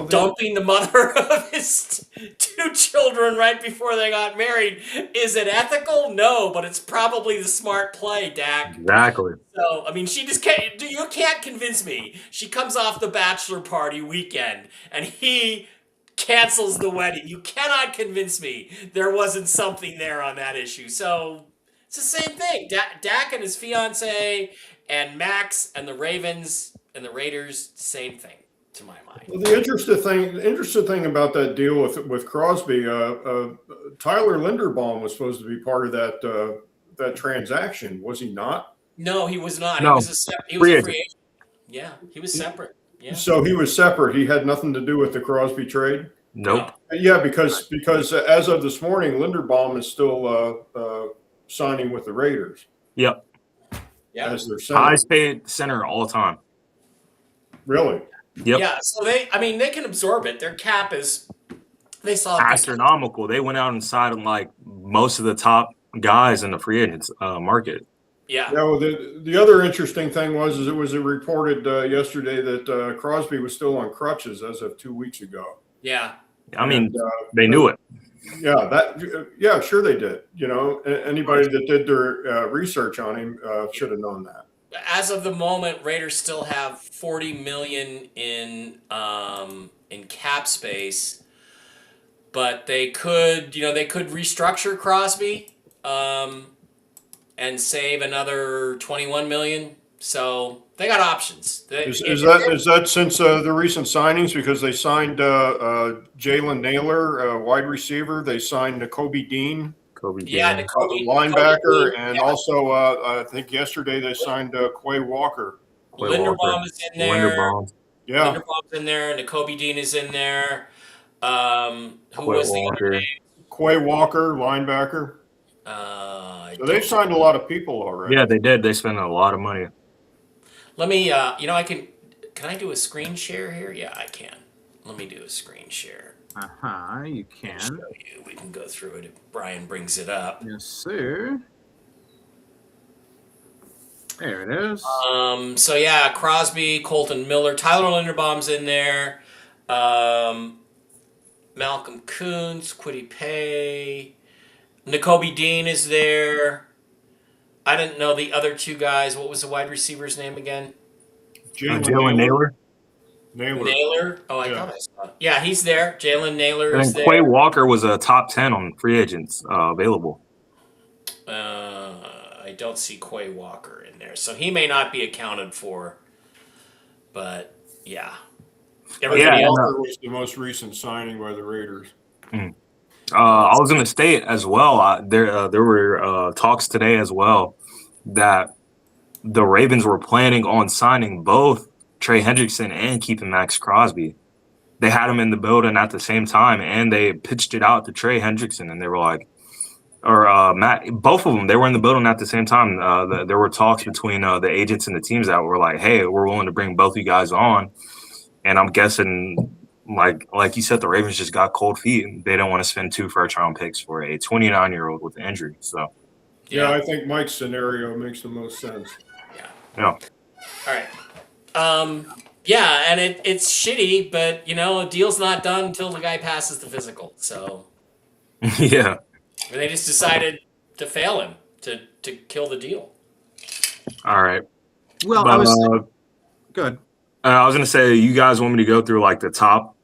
dumping the mother of his 2 children right before they got married. Is it ethical? No, but it's probably the smart play, Dak. Exactly. So, I mean, she just can't. You can't convince me. She comes off the bachelor party weekend, and he cancels the wedding. You cannot convince me there wasn't something there on that issue. So it's the same thing. Dak and his fiance, and Max and the Ravens and the Raiders, same thing to my mind. Well, the interesting thing about that deal with Crosby, Tyler Linderbaum was supposed to be part of that transaction, was he not? No, he was not. No. He was a free agent. Yeah, he was separate. Yeah. So he was separate. He had nothing to do with the Crosby trade. Nope. Yeah, because as of this morning, Linderbaum is still signing with the Raiders. Yep. Yeah. As their center. Highest paid center all the time. Really? Yep. Yeah. So they can absorb it. Their cap is astronomical. They went out and signed like most of the top guys in the free agents market. Yeah. Yeah. Well, the other interesting thing was it was reported yesterday that Crosby was still on crutches as of 2 weeks ago. Yeah. I mean, they knew it. Yeah, sure they did. Anybody that did their research on him should have known that. As of the moment, Raiders still have $40 million in cap space, but they could restructure Crosby and save another $21 million. So they got options. Is that since the recent signings? Because they signed Jalen Naylor, wide receiver. They signed Nakobe Dean, linebacker, and also I think yesterday they signed Quay Walker. Linderbaum is in there. Yeah, Linderbaum's in there. Nakobe Dean is in there. Who was the other name? Quay Walker, linebacker. So they've signed a lot of people already. Yeah, they did. They spent a lot of money. Let me, I can I do a screen share here? Yeah, I can. Let me do a screen share. You can. Show you. We can go through it if Brian brings it up. Yes, sir. There it is. So yeah, Crosby, Colton Miller, Tyler Linderbaum's in there. Malcolm Kuntz, Kwity Paye, Nakobe Dean is there. I didn't know the other 2 guys. What was the wide receiver's name again? Jalen Naylor. Naylor? Oh, I thought I saw it. Yeah, he's there. Jalen Naylor is there. Quay Walker was a top 10 on free agents available. I don't see Quay Walker in there, so he may not be accounted for. But yeah, everybody else was the most recent signing by the Raiders. I was going to state as well. There were talks today as well that the Ravens were planning on signing both Trey Hendrickson and keeping Max Crosby. They had them in the building at the same time, and they pitched it out to Trey Hendrickson, and they were like, Matt, both of them, they were in the building at the same time. There were talks between the agents and the teams that were like, hey, we're willing to bring both you guys on. And I'm guessing, like you said, the Ravens just got cold feet. They don't want to spend 2 first-round picks for a 29-year-old with an injury. So, yeah, I think Mike's scenario makes the most sense. Yeah. All right. Yeah, and it's shitty, but a deal's not done until the guy passes the physical. So yeah, they just decided to fail him to kill the deal. All right. Well, good. I was gonna say, you guys want me to go through like the top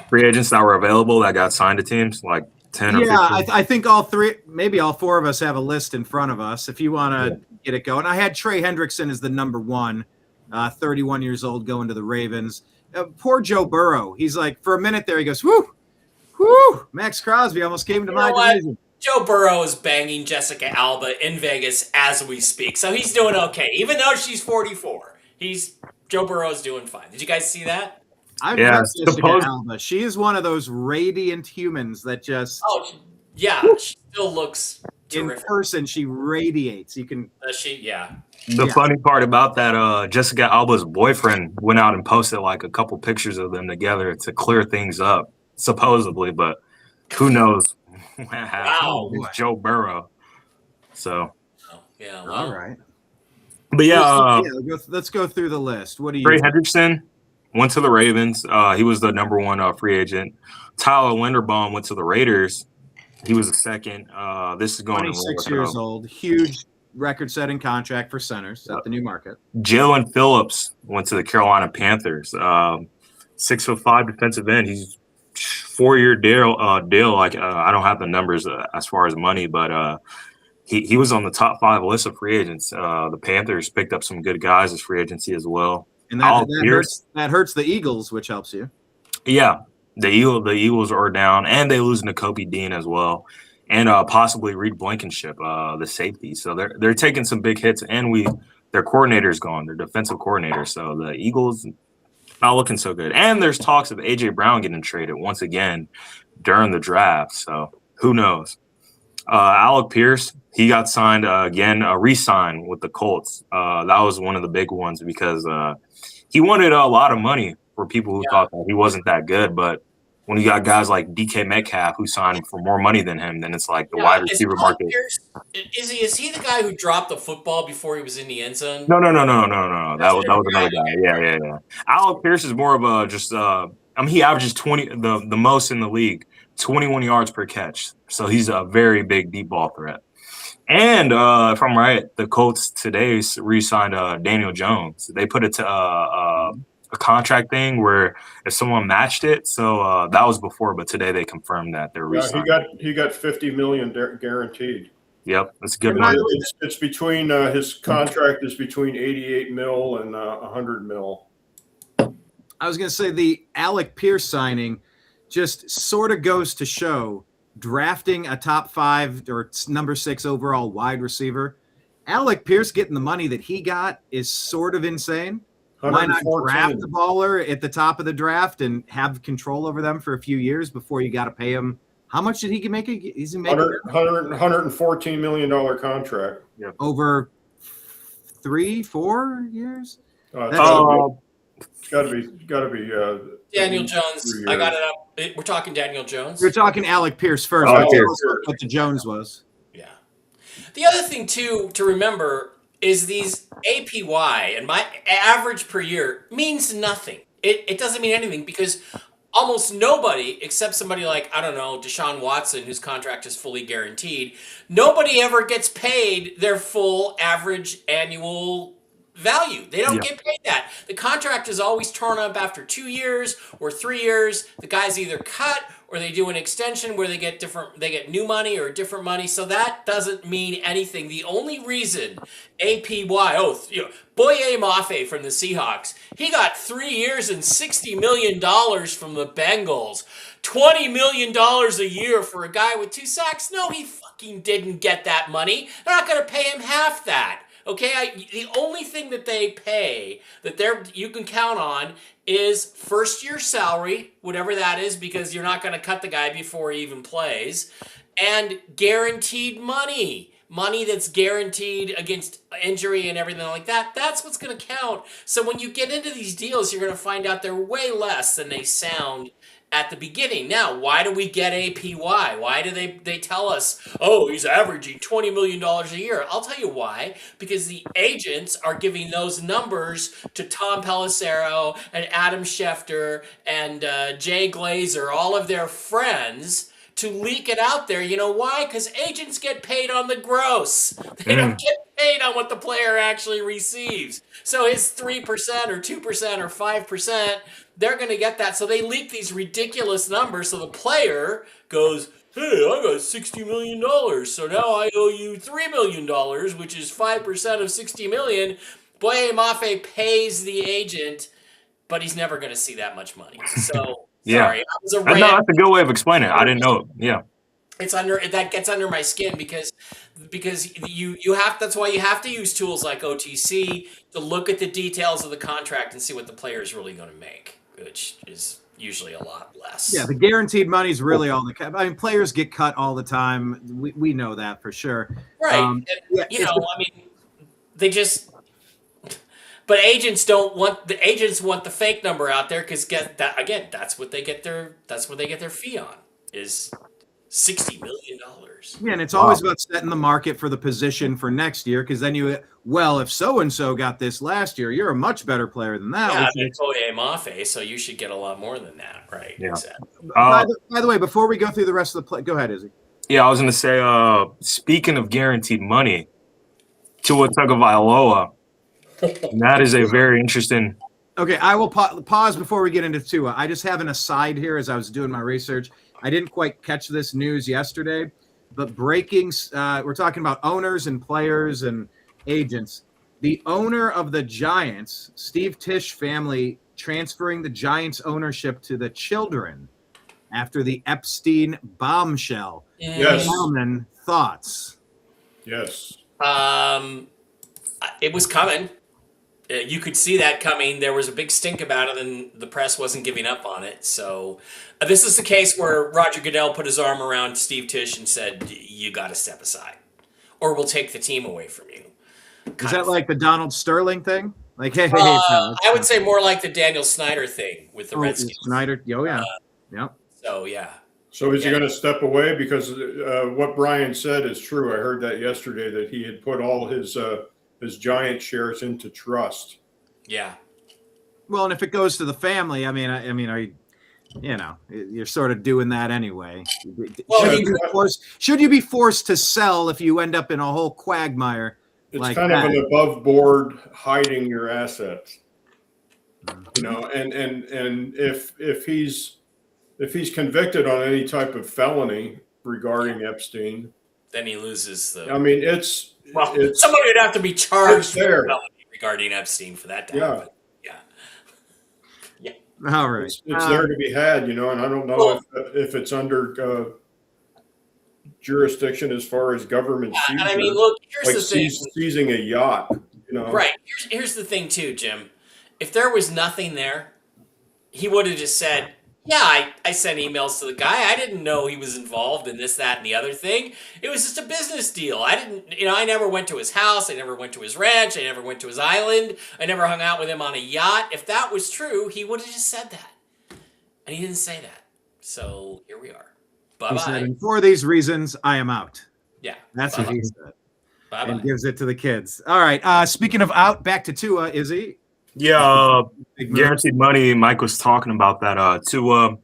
free agents that were available that got signed to teams, like 10 or 15? I think all 3, maybe all 4 of us have a list in front of us. If you want to get it going, I had Trey Hendrickson as the number 1, 31 years old, going to the Ravens. Poor Joe Burrow. He's like, for a minute there, he goes, whoo, Max Crosby almost came to my division. Joe Burrow is banging Jessica Alba in Vegas as we speak, so he's doing okay, even though she's 44. Joe Burrow's doing fine. Did you guys see that? I've met Jessica Alba. She is one of those radiant humans that just. Oh, yeah. She still looks terrific. In person, she radiates. You can. The funny part about that, Jessica Alba's boyfriend went out and posted like a couple pictures of them together to clear things up, supposedly, but who knows what happened with Joe Burrow. So. Yeah. All right. But yeah, let's go through the list. What do you? Trey Hendrickson went to the Ravens. He was the number one free agent. Tyler Linderbaum went to the Raiders. He was the second. This is going 26 years old. Huge record-setting contract for centers at the new market. Jalen Phillips went to the Carolina Panthers. 6'5" defensive end. He's 4-year deal. Like I don't have the numbers as far as money, but he was on the top 5 list of free agents. The Panthers picked up some good guys as free agency as well. And that hurts the Eagles, which helps you. Yeah, the Eagles are down, and they lose Nakobe Dean as well, and possibly Reed Blankenship, the safety. So they're taking some big hits, and their coordinator's gone, their defensive coordinator. So the Eagles not looking so good. And there's talks of A.J. Brown getting traded once again during the draft. So who knows? Alec Pierce, he got signed again, re-signed with the Colts. That was one of the big ones because he wanted a lot of money for people who thought that he wasn't that good. But when you got guys like DK Metcalf who signed for more money than him, then it's like the wide receiver market. Is he the guy who dropped the football before he was in the end zone? No. That was another guy. Yeah. Alec Pierce is more of a just. He averages 20, the most in the league, 21 yards per catch. So he's a very big deep ball threat. And if I'm right, the Colts today re-signed Daniel Jones. They put it to a contract thing where if someone matched it, so that was before, but today they confirmed that they're re-signing. He got $50 million guaranteed. Yep, that's good money. It's between his contract is between 88 mil and 100 mil. I was going to say the Alec Pierce signing just sort of goes to show drafting a top 5 or number 6 overall wide receiver. Alec Pierce getting the money that he got is sort of insane. Why not draft the baller at the top of the draft and have control over them for a few years before you got to pay him? How much did he make? Is he making $114 million contract. Yeah. Over 3-4 years? It's got to be Daniel Jones. I got it up. We're talking Daniel Jones. We're talking Alec Pierce first. What the Jones was. Yeah. The other thing too to remember is these APY and my average per year means nothing. It doesn't mean anything because almost nobody except somebody like, I don't know, Deshaun Watson, whose contract is fully guaranteed, nobody ever gets paid their full average annual value. They don't get paid that. The contract is always torn up after 2 years or 3 years. The guy's either cut or they do an extension where they get new money or different money. So that doesn't mean anything. The only reason APY, Boye Mafe from the Seahawks, he got 3 years and $60 million from the Bengals. $20 million a year for a guy with 2 sacks? No, he fucking didn't get that money. They're not going to pay him half that. Okay, the only thing that they pay that you can count on is first-year salary, whatever that is, because you're not going to cut the guy before he even plays, and guaranteed money that's guaranteed against injury and everything like that. That's what's going to count. So when you get into these deals, you're going to find out they're way less than they sound at the beginning. Now, why do we get APY? Why do they tell us, oh, he's averaging $20 million a year? I'll tell you why. Because the agents are giving those numbers to Tom Pelissero and Adam Schefter and Jay Glazer, all of their friends, to leak it out there. You know why? Because agents get paid on the gross. They don't get paid on what the player actually receives. So his 3% or 2% or 5%, they're going to get that. So they leak these ridiculous numbers. So the player goes, hey, I got $60 million. So now I owe you $3 million, which is 5% of $60 million. Boye Mafe pays the agent, but he's never going to see that much money. So, sorry. No, that's a good way of explaining it. I didn't know it. Yeah. That gets under my skin because you have, that's why you have to use tools like OTC to look at the details of the contract and see what the player is really going to make, which is usually a lot less. Yeah, the guaranteed money is really all the. I mean, players get cut all the time. We know that for sure. Right. They just. But agents want the fake number out there because that's what they get their fee on is. $60 million. Yeah, and it's always about setting the market for the position for next year, because then if so-and-so got this last year, you're a much better player than that. Yeah, than Koye Mafe, so you should get a lot more than that, right? Yeah. Exactly. By the way, before we go through the rest of the play, go ahead, Izzy. Yeah, I was going to say, speaking of guaranteed money, Tua Tagovailoa, that is a very interesting. Okay, I will pause before we get into Tua. I just have an aside here as I was doing my research. I didn't quite catch this news yesterday, but we're talking about owners and players and agents. The owner of the Giants, Steve Tisch family, transferring the Giants ownership to the children after the Epstein bombshell. Yes. Gentlemen, thoughts? Yes. It was coming. You could see that coming. There was a big stink about it, and the press wasn't giving up on it. So this is the case where Roger Goodell put his arm around Steve Tisch and said, you got to step aside, or we'll take the team away from you. Is that like the Donald Sterling thing? Like, hey, I would say more like the Daniel Snyder thing with the Redskins. Snyder, yeah. So, yeah. So is he going to step away? Because what Brian said is true. I heard that yesterday, that he had put all his Giant shares into trust. Yeah. Well, and if it goes to the family, I mean, are you, you're sort of doing that anyway. Well, should you be forced to sell if you end up in a whole quagmire? It's like kind that? of an above board hiding your assets, and if he's convicted on any type of felony regarding Epstein, then he loses the. I mean, somebody would have to be charged with a felony regarding Epstein for that to happen. Yeah. All right. It's there to be had, and I don't know if it's under jurisdiction as far as government seizure. And I mean, look, here's the thing. Seizing a yacht, Right. Here's the thing too, Jim. If there was nothing there, he would have just said, yeah, I sent emails to the guy. I didn't know he was involved in this, that, and the other thing. It was just a business deal. I never went to his house. I never went to his ranch. I never went to his island. I never hung out with him on a yacht. If that was true, he would have just said that. And he didn't say that. So here we are. Bye-bye. He said, and for these reasons, I am out. Yeah. That's what he said. Bye-bye. And gives it to the kids. All right. Speaking of out, back to Tua, Izzy. Yeah, guaranteed money. Mike was talking about that. Tua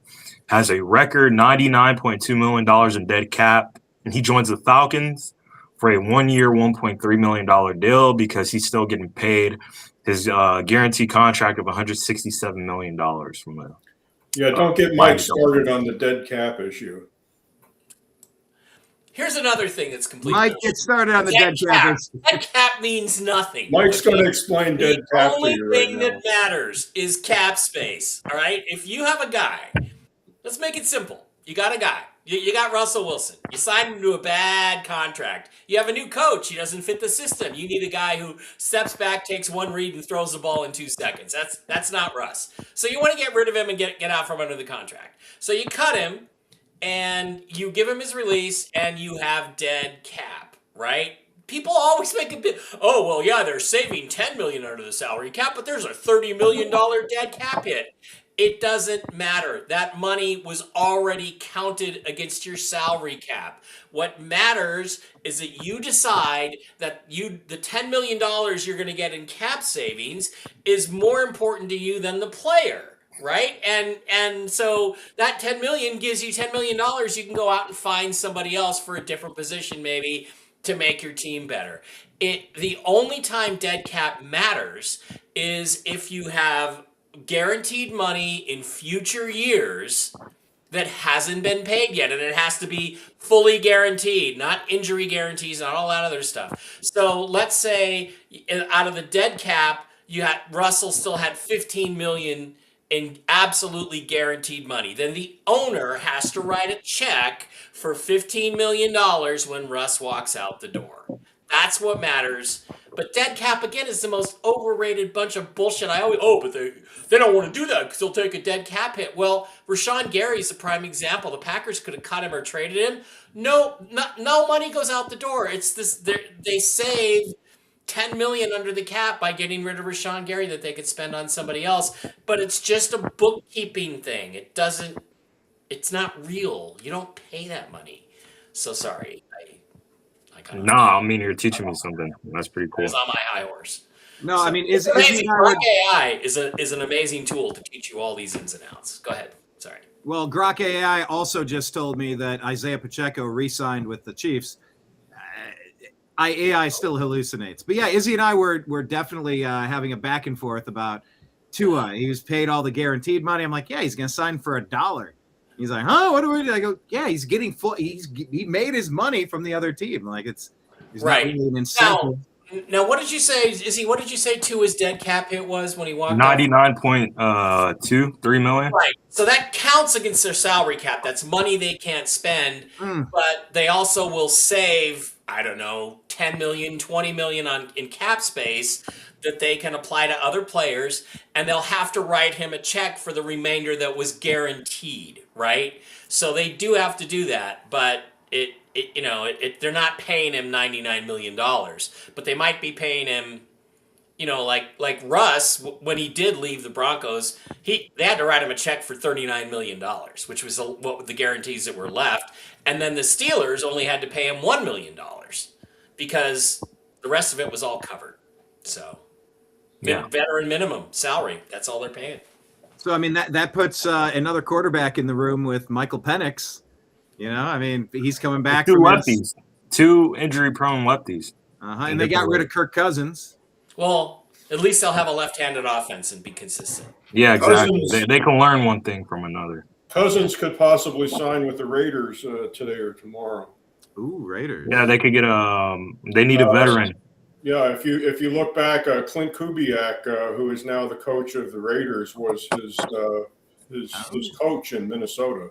has a record $99.2 million in dead cap, and he joins the Falcons for a 1-year, $1.3 million deal because he's still getting paid his guaranteed contract of $167 million from a. Yeah, don't get Mike started on the dead cap issue. Here's another thing that's completely. Mike, get started on the dead cap. Dead cap means nothing. Mike's going to explain dead cap to you. The only thing that matters is cap space. All right. If you have a guy, let's make it simple. You got a guy. You got Russell Wilson. You signed him to a bad contract. You have a new coach. He doesn't fit the system. You need a guy who steps back, takes one read, and throws the ball in 2 seconds. That's not Russ. So you want to get rid of him and get out from under the contract. So you cut him. And you give him his release, and you have dead cap, right? People always make a bit. Oh well, yeah, they're saving $10 million under the salary cap, but there's a $30 million dead cap hit. It doesn't matter. That money was already counted against your salary cap. What matters is that you decide that the $10 million you're going to get in cap savings is more important to you than the player. Right. And so that 10 million gives you $10 million. You can go out and find somebody else for a different position, maybe, to make your team better. The only time dead cap matters is if you have guaranteed money in future years that hasn't been paid yet. And it has to be fully guaranteed, not injury guarantees, not all that other stuff. So let's say out of the dead cap, Russell still had 15 million in absolutely guaranteed money. Then the owner has to write a check for $15 million when Russ walks out the door. That's what matters. But dead cap, again, is the most overrated bunch of bullshit. But they don't want to do that because they'll take a dead cap hit. Well, Rashawn Gary's a prime example. The Packers could have cut him or traded him. No money goes out the door. It's this. They save $10 million under the cap by getting rid of Rashawn Gary that they could spend on somebody else, but it's just a bookkeeping thing. It doesn't it's not real. You don't pay that money. So sorry. I got No, I mean you're teaching me something. That's pretty I cool. was on my high horse. No, So, I mean, it's amazing. Grok AI is an amazing tool to teach you all these ins and outs. Go ahead. Sorry. well, Grok AI also just told me that Isaiah Pacheco re-signed with the Chiefs. AI still hallucinates, but yeah, Izzy and I were definitely having a back and forth about Tua. He was paid all the guaranteed money. I'm like, yeah, he's gonna sign for $1. He's like, huh? What do we do? I go, yeah, he's getting full. He made his money from the other team. Like it's Right. not really an incentive. Now, what did you say, Izzy? What did you say Tua's dead cap hit was when he walked out? 99.23 million. Right. So that counts against their salary cap. That's money they can't spend, but they also will save, I don't know, 10 million, 20 million in cap space that they can apply to other players, and they'll have to write him a check for the remainder that was guaranteed, right? So they do have to do that, but they're not paying him $99 million, but they might be paying him, like Russ, when he did leave the Broncos, they had to write him a check for $39 million, which was what the guarantees that were left. And then the Steelers only had to pay him $1 million because the rest of it was all covered. So, veteran minimum salary, that's all they're paying. So, I mean, that puts another quarterback in the room with Michael Penix. I mean, he's coming back. Two lefties, two injury-prone lefties. And they got rid of Kirk Cousins. Well, at least they'll have a left-handed offense and be consistent. Yeah, exactly. They can learn one thing from another. Cousins could possibly sign with the Raiders today or tomorrow. Ooh, Raiders. Yeah, they could get they need a veteran. Yeah, if you look back, Clint Kubiak, who is now the coach of the Raiders, was his coach in Minnesota.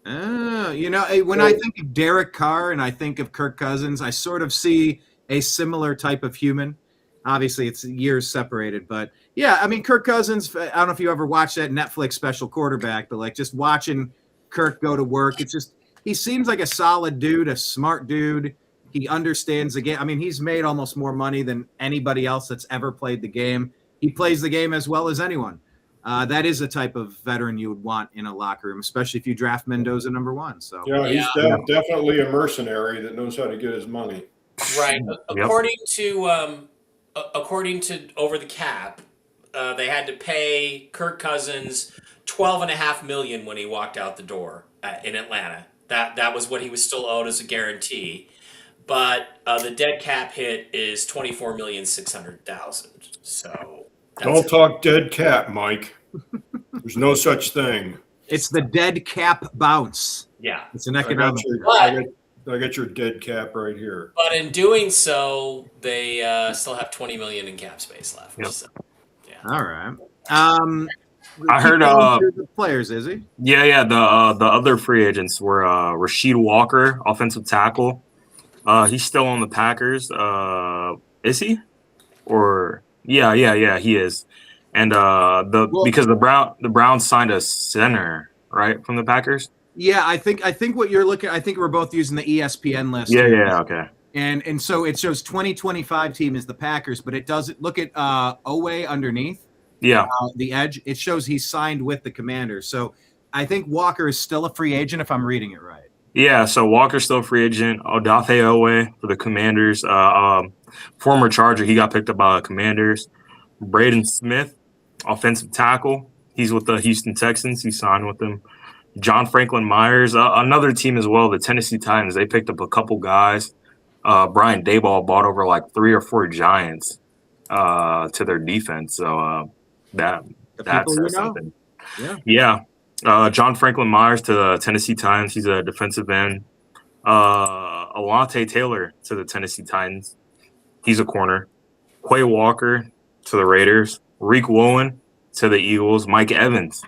When I think of Derek Carr and I think of Kirk Cousins, I sort of see a similar type of human. Obviously, it's years separated, but yeah, I mean, Kirk Cousins, I don't know if you ever watched that Netflix special Quarterback, but like just watching Kirk go to work, it's just, he seems like a solid dude, a smart dude. He understands the game. I mean, he's made almost more money than anybody else that's ever played the game. He plays the game as well as anyone. That is a type of veteran you would want in a locker room, especially if you draft Mendoza #1. So he's definitely a mercenary that knows how to get his money. Right. According to Over the Cap, they had to pay Kirk Cousins $12.5 million when he walked out the door in Atlanta. That was what he was still owed as a guarantee. But the dead cap hit is $24,600,000. So don't talk dead cap, Mike. There's no such thing. It's the dead cap bounce. Yeah, it's an economic. I got your dead cap right here. But in doing so, they still have $20 million in cap space left. Yep. So, yeah. All right. I heard the players, is he? Yeah. The other free agents were Rasheed Walker, offensive tackle. He's still on the Packers. Is he? Or yeah, he is. And because the Browns signed a center, right, from the Packers. Yeah, I think what you're looking. I think we're both using the ESPN list. Yeah, okay. And so it shows 2025 team is the Packers, but it doesn't look at Owe underneath. Yeah, the edge. It shows he's signed with the Commanders. So I think Walker is still a free agent if I'm reading it right. Yeah, so Walker's still a free agent. Odafe Owe for the Commanders. Former Charger, he got picked up by the Commanders. Braden Smith, offensive tackle. He's with the Houston Texans. He signed with them. John Franklin Myers, another team as well, the Tennessee Titans. They picked up a couple guys. Brian Daboll bought over like 3 or 4 Giants to their defense. So that says something. Yeah. John Franklin Myers to the Tennessee Titans. He's a defensive end. Alante Taylor to the Tennessee Titans. He's a corner. Quay Walker to the Raiders. Reek Woolen to the Eagles. Mike Evans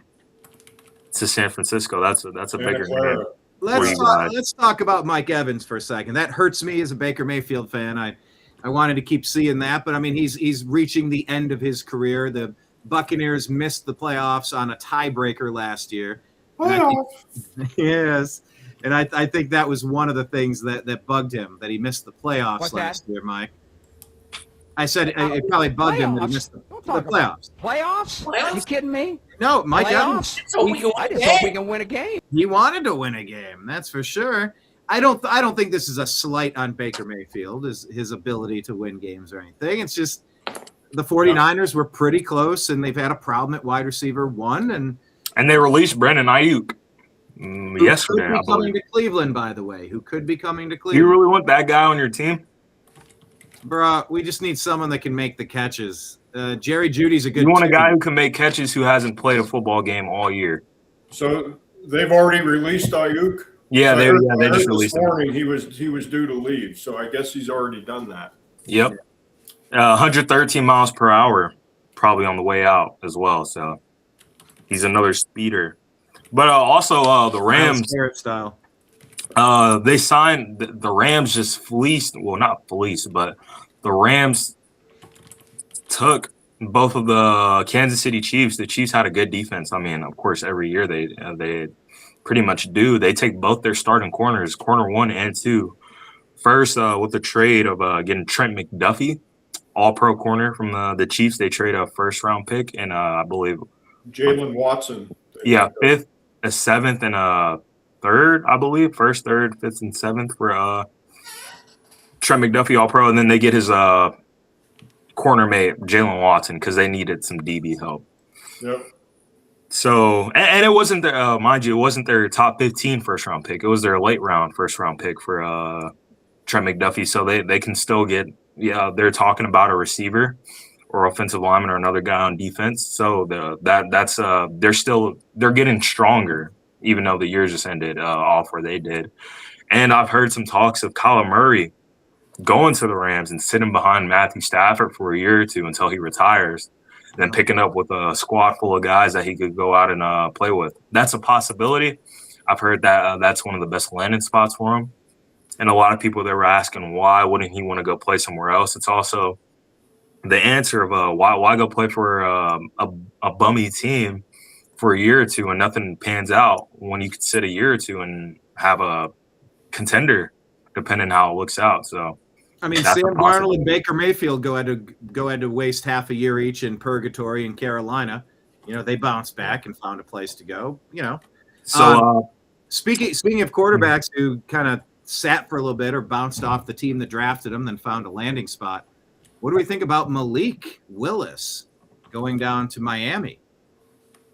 to San Francisco. That's a bigger name. Let's talk about Mike Evans for a second. That hurts me as a Baker Mayfield fan. I wanted to keep seeing that, but I mean he's reaching the end of his career. The Buccaneers missed the playoffs on a tiebreaker last year. Yes. And I think that was one of the things that bugged him, that he missed the playoffs last year, Mike. I said it probably bugged him that he missed the playoffs. Playoffs? Playoffs? You kidding me? No, Mike Evans. Playoffs? So we can I win just a hope we game. can win a game. He wanted to win a game, that's for sure. I don't think this is a slight on Baker Mayfield, his ability to win games or anything. It's just the 49ers were pretty close, and they've had a problem at wide receiver 1. And they released Brandon Ayuk yesterday, Who could I be coming believe. to Cleveland, by the way? Who could be coming to Do Cleveland? you really want that guy on your team? Bruh, we just need someone that can make the catches. Jerry Judy's a good You want a too. guy who can make catches who hasn't played a football game all year. So they've already released Ayuk. Yeah, So they I heard just this released him. morning he was due to leave, so I guess he's already done that. Yep. 113 miles per hour, probably on the way out as well. So he's another speeder. But also the Rams, style. they signed the Rams just fleeced. Well, not fleeced, but the Rams took both of the Kansas City Chiefs. The Chiefs had a good defense. I mean, of course, every year they pretty much do. They take both their starting corners, corner 1 and 2. First, with the trade of getting Trent McDuffie, all-pro corner from the Chiefs. They trade a first-round pick and I believe Jalen Watson. yeah, 5th, a 7th, and a 3rd, I believe. 1st, 3rd, 5th, and 7th for Trent McDuffie, all-pro, and then they get his corner mate, Jalen Watson, because they needed some DB help. Yep. So, and it wasn't their, mind you, it wasn't their top 15 first-round pick. It was their late-round first-round pick for Trent McDuffie. So they can still get, they're talking about a receiver or offensive lineman or another guy on defense. So they're getting stronger, even though the year just ended off where they did. And I've heard some talks of Kyler Murray going to the Rams and sitting behind Matthew Stafford for a year or two until he retires, then picking up with a squad full of guys that he could go out and play with. That's a possibility. I've heard that that's one of the best landing spots for him. And a lot of people that were asking why wouldn't he want to go play somewhere else. It's also the answer of why go play for a bummy team for a year or two and nothing pans out when you could sit a year or two and have a contender, depending how it looks out. So, I mean, that's Sam a Darnold possibility. and Baker Mayfield go ahead to waste half a year each in purgatory in Carolina. They bounced back and found a place to go. So Speaking of quarterbacks who kind of sat for a little bit or bounced off the team that drafted them, then found a landing spot, what do we think about Malik Willis going down to Miami?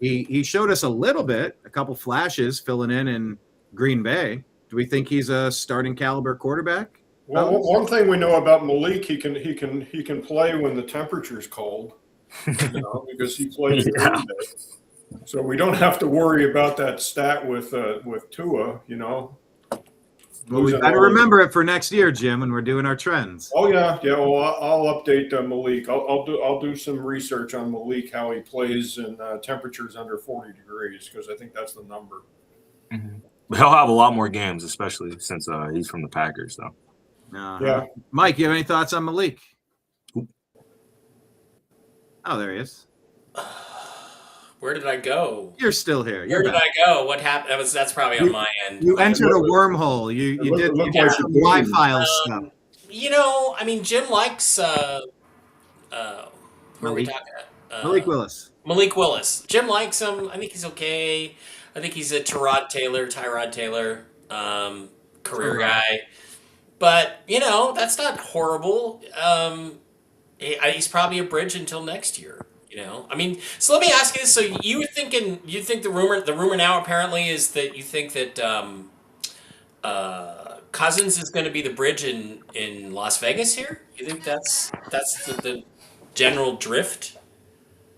He showed us a little bit, a couple flashes filling in Green Bay. Do we think he's a starting caliber quarterback? Well, one thing we know about Malik, he can play when the temperature's cold, because he plays Yeah. Green Bay. So we don't have to worry about that stat with Tua, Well, we better remember it for next year, Jim, when we're doing our trends. Oh yeah. Well, I'll update Malik. I'll do some research on Malik, how he plays in temperatures under 40 degrees, because I think that's the number. he'll have a lot more games, especially since he's from the Packers. So. Yeah. Mike, you have any thoughts on Malik? Oh, there he is. Where did I go? You're still here. Where did I go? What happened? That's probably on my end. You entered a wormhole. You did some Y-Files stuff. I mean, Jim likes who are we talking about? Malik Willis. Malik Willis. Jim likes him. I think he's okay. I think he's a Tyrod Taylor, career guy. But, that's not horrible. He's probably a bridge until next year. I mean, so let me ask you this. So you think the rumor now apparently is that you think that Cousins is going to be the bridge in Las Vegas here? You think that's the general drift?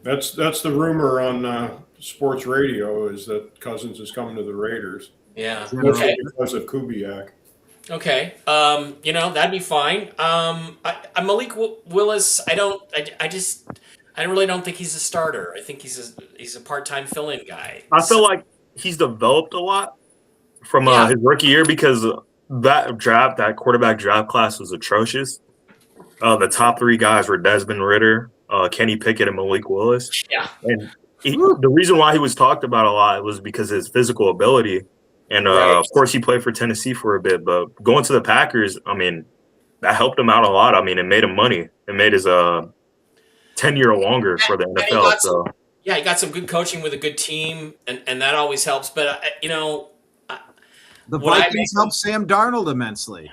That's the rumor on sports radio, is that Cousins is coming to the Raiders. Yeah. Mostly Okay. because of Kubiak. Okay. That'd be fine. Malik Willis, I really don't think he's a starter. I think he's a part-time fill-in guy. I feel like he's developed a lot from his rookie year, because that quarterback draft class was atrocious. The top 3 guys were Desmond Ridder, Kenny Pickett, and Malik Willis. Yeah. And the reason why he was talked about a lot was because of his physical ability. And, Right. of course, he played for Tennessee for a bit. But going to the Packers, I mean, that helped him out a lot. I mean, it made him money. It made his tenure longer for the NFL. So yeah, he got some good coaching with a good team, and that always helps. But the Vikings helped Sam Darnold immensely.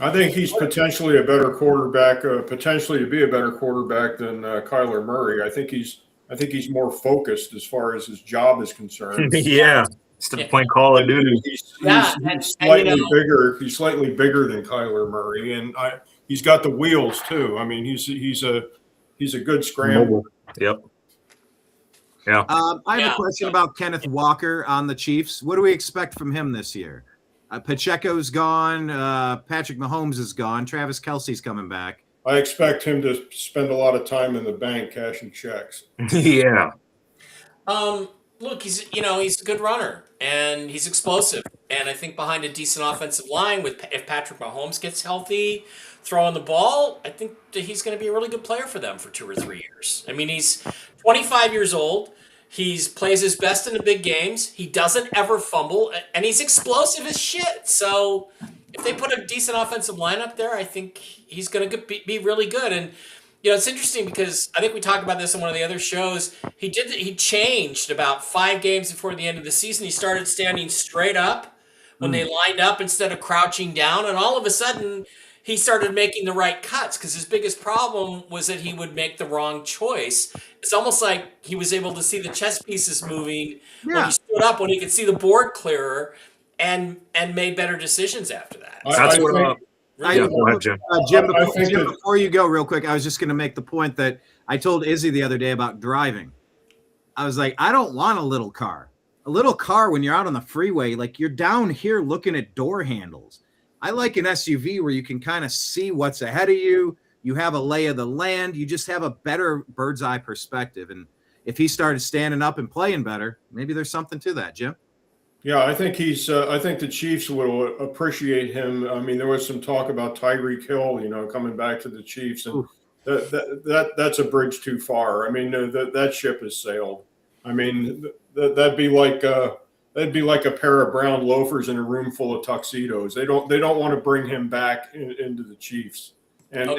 I think he's potentially a better quarterback, potentially to be a better quarterback than Kyler Murray. I think he's more focused as far as his job is concerned. Yeah. Instead of playing Call of Duty. He's slightly bigger. He's slightly bigger than Kyler Murray, and he's got the wheels too. I mean, he's a good scrambler. Yep. Yeah. I have a question about Kenneth Walker on the Chiefs. What do we expect from him this year? Pacheco's gone. Patrick Mahomes is gone. Travis Kelce's coming back. I expect him to spend a lot of time in the bank cashing checks. Yeah. Look, he's a good runner and he's explosive. And I think behind a decent offensive line, if Patrick Mahomes gets healthy, throwing the ball, I think that he's going to be a really good player for them for 2 or 3 years. I mean, he's 25 years old. He plays his best in the big games. He doesn't ever fumble, and he's explosive as shit. So if they put a decent offensive line up there, I think he's going to be really good. And it's interesting because I think we talked about this on one of the other shows. He changed about 5 games before the end of the season. He started standing straight up when they lined up instead of crouching down, and all of a sudden he started making the right cuts because his biggest problem was that he would make the wrong choice. It's almost like he was able to see the chess pieces moving when he stood up, when he could see the board clearer, and made better decisions after that. That's what. Jim, before you go, real quick, I was just going to make the point that I told Izzy the other day about driving. I was like, I don't want a little car. A little car when you're out on the freeway, like you're down here looking at door handles. I like an SUV where you can kind of see what's ahead of you. You have a lay of the land. You just have a better bird's eye perspective. And if he started standing up and playing better, maybe there's something to that, Jim. Yeah, I think I think the Chiefs will appreciate him. I mean, there was some talk about Tyreek Hill, coming back to the Chiefs, and that's a bridge too far. I mean, that ship has sailed. I mean, that'd be like a pair of brown loafers in a room full of tuxedos. They don't want to bring him back into the Chiefs. And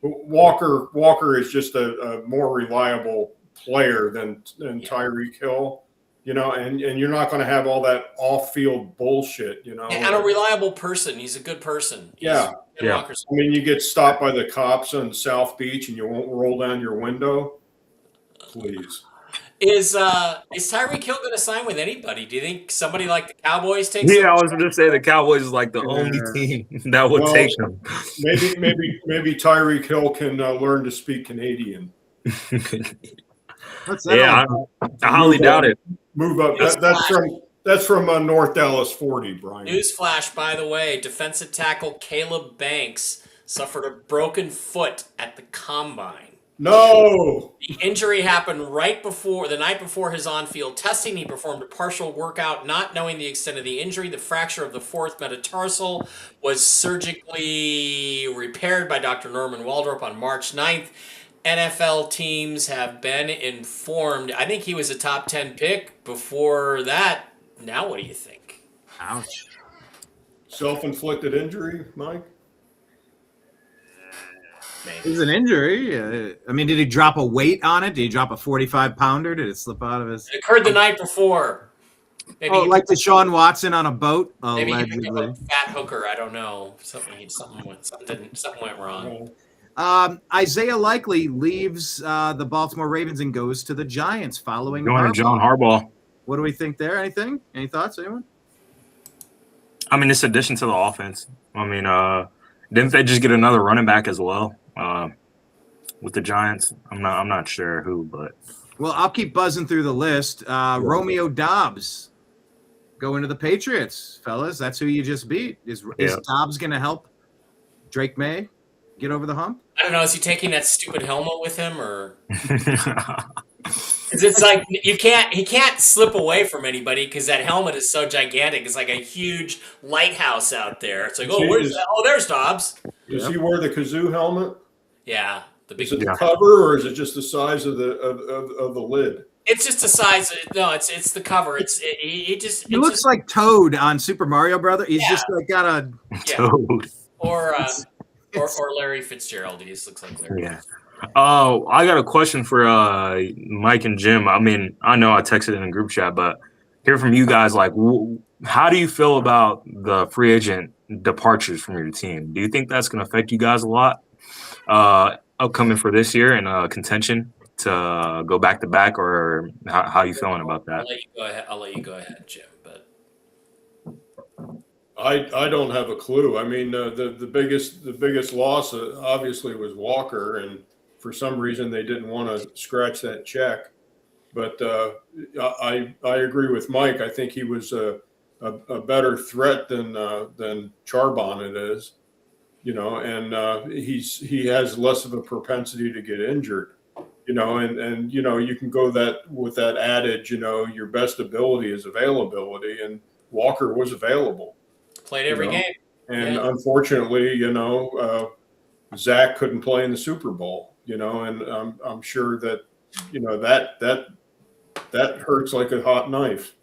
Walker is just a more reliable player than Tyreek Hill. And you're not going to have all that off-field bullshit, And a reliable person. He's a good person. Yeah. I mean, you get stopped by the cops on South Beach and you won't roll down your window. Please. Is Tyreek Hill going to sign with anybody? Do you think somebody like the Cowboys takes him? Yeah, I was going to say the Cowboys is like the only team that would take him. Maybe Tyreek Hill can learn to speak Canadian. I highly doubt it. Move up. That's from North Dallas 40, Brian. Newsflash, by the way, defensive tackle Caleb Banks suffered a broken foot at the combine. No. The injury happened the night before his on-field testing. He performed a partial workout, not knowing the extent of the injury. The fracture of the 4th metatarsal was surgically repaired by Dr. Norman Waldrop on March 9th. NFL teams have been informed. I think he was a top 10 pick before that. Now what do you think? Ouch. Self-inflicted injury, Mike? It was an injury. I mean, did he drop a weight on it? Did he drop a 45-pounder? Did it slip out of his? It occurred the night before. Maybe like Deshaun Watson on a boat? Maybe allegedly. he picked up a fat hooker. I don't know. Something went wrong. Isaiah Likely leaves the Baltimore Ravens and goes to the Giants following Going to John Harbaugh. What do we think there? Anything? Any thoughts, anyone? I mean, it's addition to the offense. I mean, didn't they just get another running back as well with the Giants? I'm not sure who, but well, I'll keep buzzing through the list. Romeo Dobbs going to the Patriots, fellas. That's who you just beat. Is Dobbs going to help Drake May get over the hump? I don't know. Is he taking that stupid helmet with him, or? It's like he can't slip away from anybody because that helmet is so gigantic. It's like a huge lighthouse out there. It's like, there's Dobbs. Does he wear the kazoo helmet? Yeah, the big. Is it the cover or is it just the size of the lid? It's just the size. No, it's the cover. He looks like Toad on Super Mario Brothers. He's just like got a Toad. Or Larry Fitzgerald. He just looks like Larry. Yeah. Oh, I got a question for Mike and Jim. I mean, I know I texted in a group chat, but hear from you guys. Like, how do you feel about the free agent departures from your team? Do you think that's going to affect you guys a lot upcoming for this year and contention to go back to back, or how are you feeling about that? I'll let you go ahead, Jim. But I don't have a clue. I mean, the biggest loss obviously was Walker, and for some reason they didn't want to scratch that check. But I agree with Mike. I think he was a better threat than Charbonnet is, and he has less of a propensity to get injured, and you can go with that adage, your best ability is availability, and Walker was available. Played every game. And unfortunately, Zach couldn't play in the Super Bowl, and I'm sure that, that hurts like a hot knife.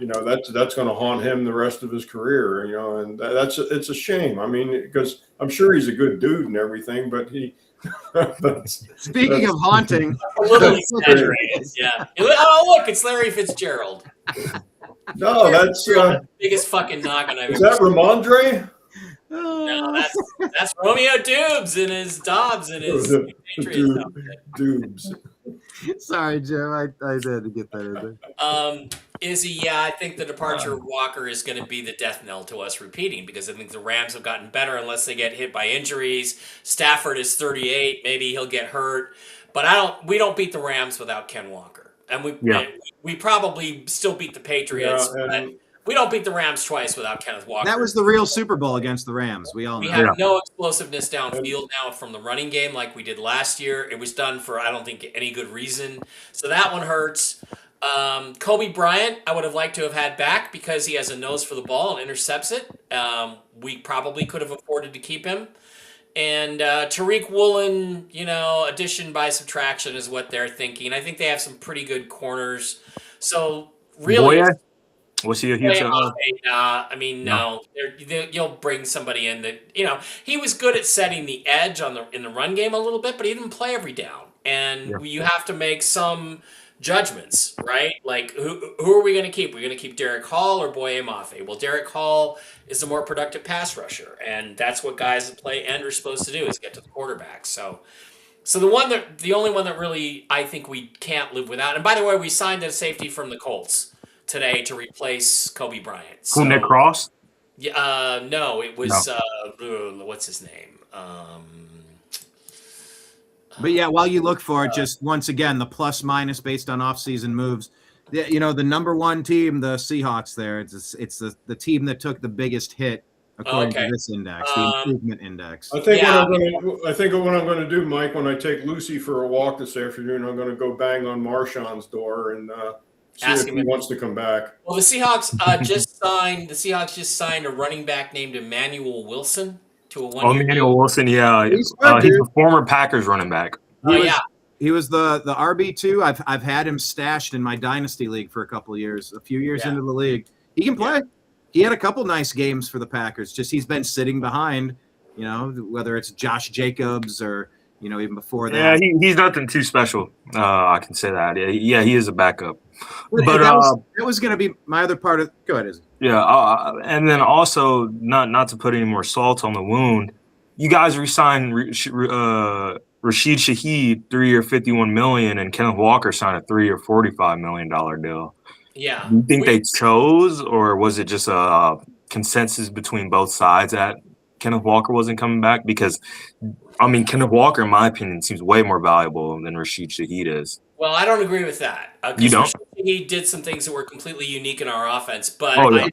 That's going to haunt him the rest of his career, and it's a shame. I mean, because I'm sure he's a good dude and everything, but Speaking of haunting, a little exaggerated. Yeah. Oh, look, it's Larry Fitzgerald. No, that's biggest fucking noggin I've is that Ramondre? No, that's Romeo Dubes and his Dobbs and his Patriots. Dubes. Sorry, Jim. I had to get that in there. Izzy, yeah, I think the departure of Walker is going to be the death knell to us repeating, because I think the Rams have gotten better unless they get hit by injuries. Stafford is 38. Maybe he'll get hurt. But we don't beat the Rams without Ken Walker. And we probably still beat the Patriots, but we don't beat the Rams twice without Kenneth Walker. That was the real Super Bowl against the Rams. We all know. We have no explosiveness downfield now from the running game like we did last year. It was done for, I don't think, any good reason. So that one hurts. Kobe Bryant, I would have liked to have had back because he has a nose for the ball and intercepts it. We probably could have afforded to keep him. And Tariq Woolen, addition by subtraction is what they're thinking. I think they have some pretty good corners. So really, was he a huge? No. You'll bring somebody in that he was good at setting the edge in the run game a little bit, but he didn't play every down. And you have to make some judgments, right? Like who are we going to keep? We're going to keep Derek Hall or Boye Mafe. Well, Derek Hall is the more productive pass rusher, and that's what guys that play end are supposed to do, is get to the quarterback. So the only one that really I think we can't live without. And by the way, we signed a safety from the Colts today to replace Kobe Bryant. So, Nick Cross? Yeah, no, it was what's his name? But yeah, while you look for it, just once again, the plus minus based on off-season moves. The number one team, the Seahawks. There, it's the team that took the biggest hit according to this index, the improvement index. I think what I'm going to do, Mike, when I take Lucy for a walk this afternoon, I'm going to go bang on Marshawn's door and see if he wants to come back. Well, the Seahawks just signed a running back named Emmanuel Wilson to a 1-year deal. Emmanuel Wilson, yeah, he's a former Packers running back. He was the RB2. I've had him stashed in my dynasty league for a few years into the league. He can play. He had a couple nice games for the Packers. Just he's been sitting behind, whether it's Josh Jacobs or even before that. Yeah, he's nothing too special. I can say that. Yeah, he is a backup. But that was going to be my other part of. Go ahead, Izzy. Yeah, and then also not to put any more salt on the wound, you guys re-signed Rashid Shaheed 3-year $51 million, and Kenneth Walker signed a 3-year $45 million deal. Yeah. Do you think they chose, or was it just a consensus between both sides that Kenneth Walker wasn't coming back? Because, Kenneth Walker, in my opinion, seems way more valuable than Rashid Shaheed is. Well, I don't agree with that. You don't? He did some things that were completely unique in our offense, but I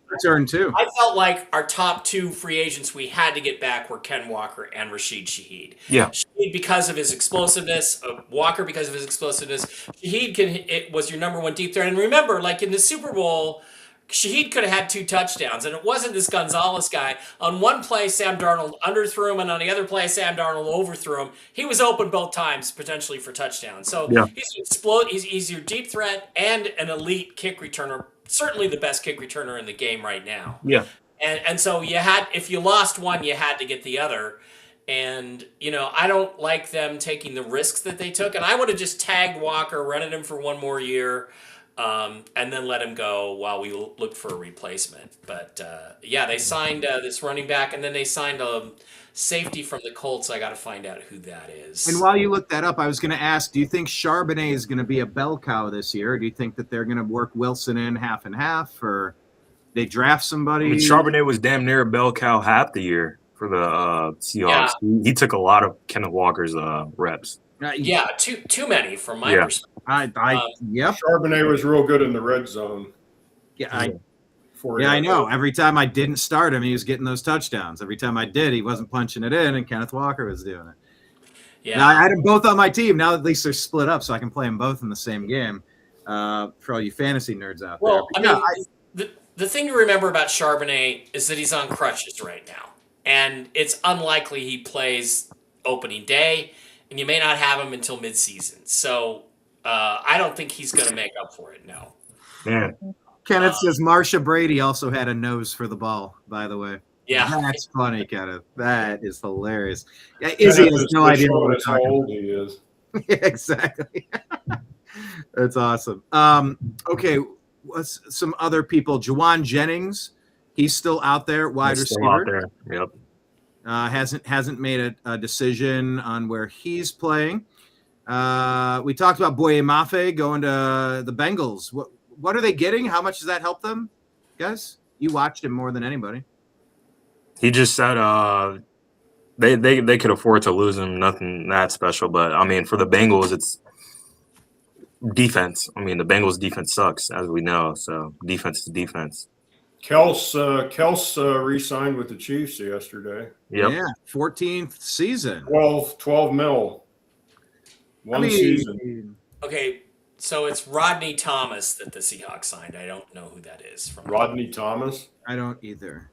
felt like our top two free agents we had to get back were Ken Walker and Rashid Shaheed. Yeah. Shaheed because of his explosiveness, Walker because of his explosiveness. Shaheed was your number one deep threat. And remember, like in the Super Bowl, Shaheed could have had 2 touchdowns, and it wasn't this Gonzalez guy. On one play, Sam Darnold underthrew him, and on the other play, Sam Darnold overthrew him. He was open both times, potentially for touchdowns. So he's your deep threat and an elite kick returner, certainly the best kick returner in the game right now. Yeah. And so if you lost one, you had to get the other. And, I don't like them taking the risks that they took. And I would have just tagged Walker, rented him for one more year, and then let him go while we looked for a replacement. But, they signed this running back, and then they signed a safety from the Colts. I got to find out who that is. And while you look that up, I was going to ask, do you think Charbonnet is going to be a bell cow this year? Or do you think that they're going to work Wilson in half and half, or they draft somebody? I mean, Charbonnet was damn near a bell cow half the year for the Seahawks. Yeah. He took a lot of Kenneth Walker's reps. Too many from my perspective. Yep. Charbonnet was real good in the red zone. I know. Every time I didn't start him, he was getting those touchdowns. Every time I did, he wasn't punching it in, and Kenneth Walker was doing it. Yeah. Now, I had them both on my team. Now at least they're split up, so I can play them both in the same game. For all you fantasy nerds out there. Well, the thing to remember about Charbonnet is that he's on crutches right now. And it's unlikely he plays opening day, and you may not have him until midseason. So I don't think he's going to make up for it, no. Yeah. Kenneth says Marsha Brady also had a nose for the ball, by the way. Yeah. That's funny, Kenneth. That is hilarious. Yeah, Izzy has no idea how old he is. Yeah, exactly. That's awesome. Okay, what's some other people? Juwan Jennings, he's still out there, wide receiver. Still out there. Yep. Hasn't made a decision on where he's playing. We talked about Boye Mafe going to the Bengals. What are they getting? How much does that help them, guys? You watched him more than anybody. He just said they could afford to lose him. Nothing that special, but I mean, for the Bengals, it's defense. I mean, the Bengals' defense sucks, as we know. So defense is defense. Kels re-signed with the Chiefs yesterday. Yep. Yeah, 14th season. 12 mil. One season. Okay, so it's Rodney Thomas that the Seahawks signed. I don't know who that is. Rodney Thomas? I don't either.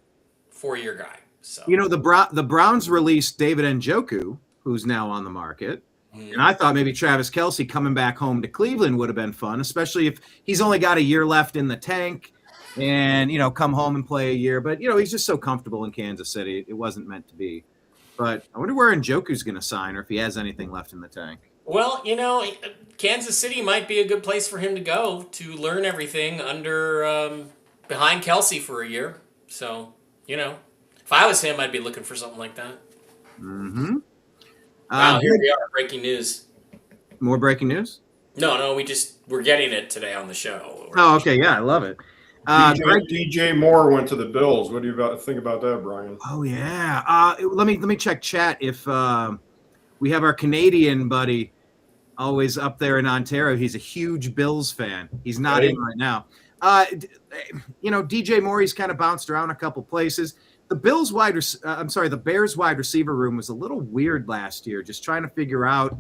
4-year guy. So the Browns released David Njoku, who's now on the market. And I thought maybe Travis Kelce coming back home to Cleveland would have been fun, especially if he's only got a year left in the tank and, come home and play a year. But, he's just so comfortable in Kansas City. It wasn't meant to be. But I wonder where Njoku's going to sign or if he has anything left in the tank. Well, Kansas City might be a good place for him to go to learn everything behind Kelce for a year. So, if I was him, I'd be looking for something like that. Mm-hmm. Wow, here we are, breaking news. More breaking news? No, we're getting it today on the show. Oh, okay, yeah, I love it. DJ Moore went to the Bills. What do you think about that, Brian? Oh yeah. Let me check chat if we have our Canadian buddy always up there in Ontario. He's a huge Bills fan. He's not in right now. DJ Moore, he's kind of bounced around a couple places. The Bears wide receiver room was a little weird last year, just trying to figure out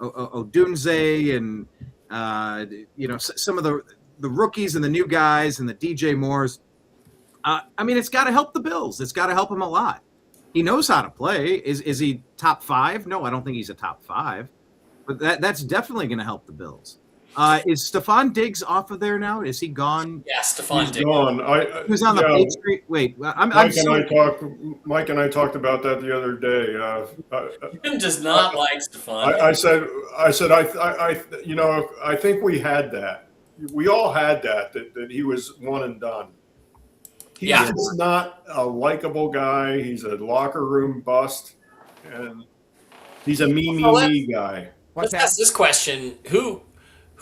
Odunze and some of the rookies and the new guys and the DJ Moores. It's got to help the Bills. It's got to help him a lot. He knows how to play. Is he top 5? No, I don't think he's a top 5. But that's definitely going to help the Bills. Is Stephon Diggs off of there now? Is he gone? Yeah, Stephon Diggs. Gone. He was on the Patriots. Wait, Mike and I talked about that the other day. Tim does not like Stephon. I think we had that. We all had that he was one and done. He's just not a likable guy. He's a locker room bust, and he's a me guy. Let's ask this question: Who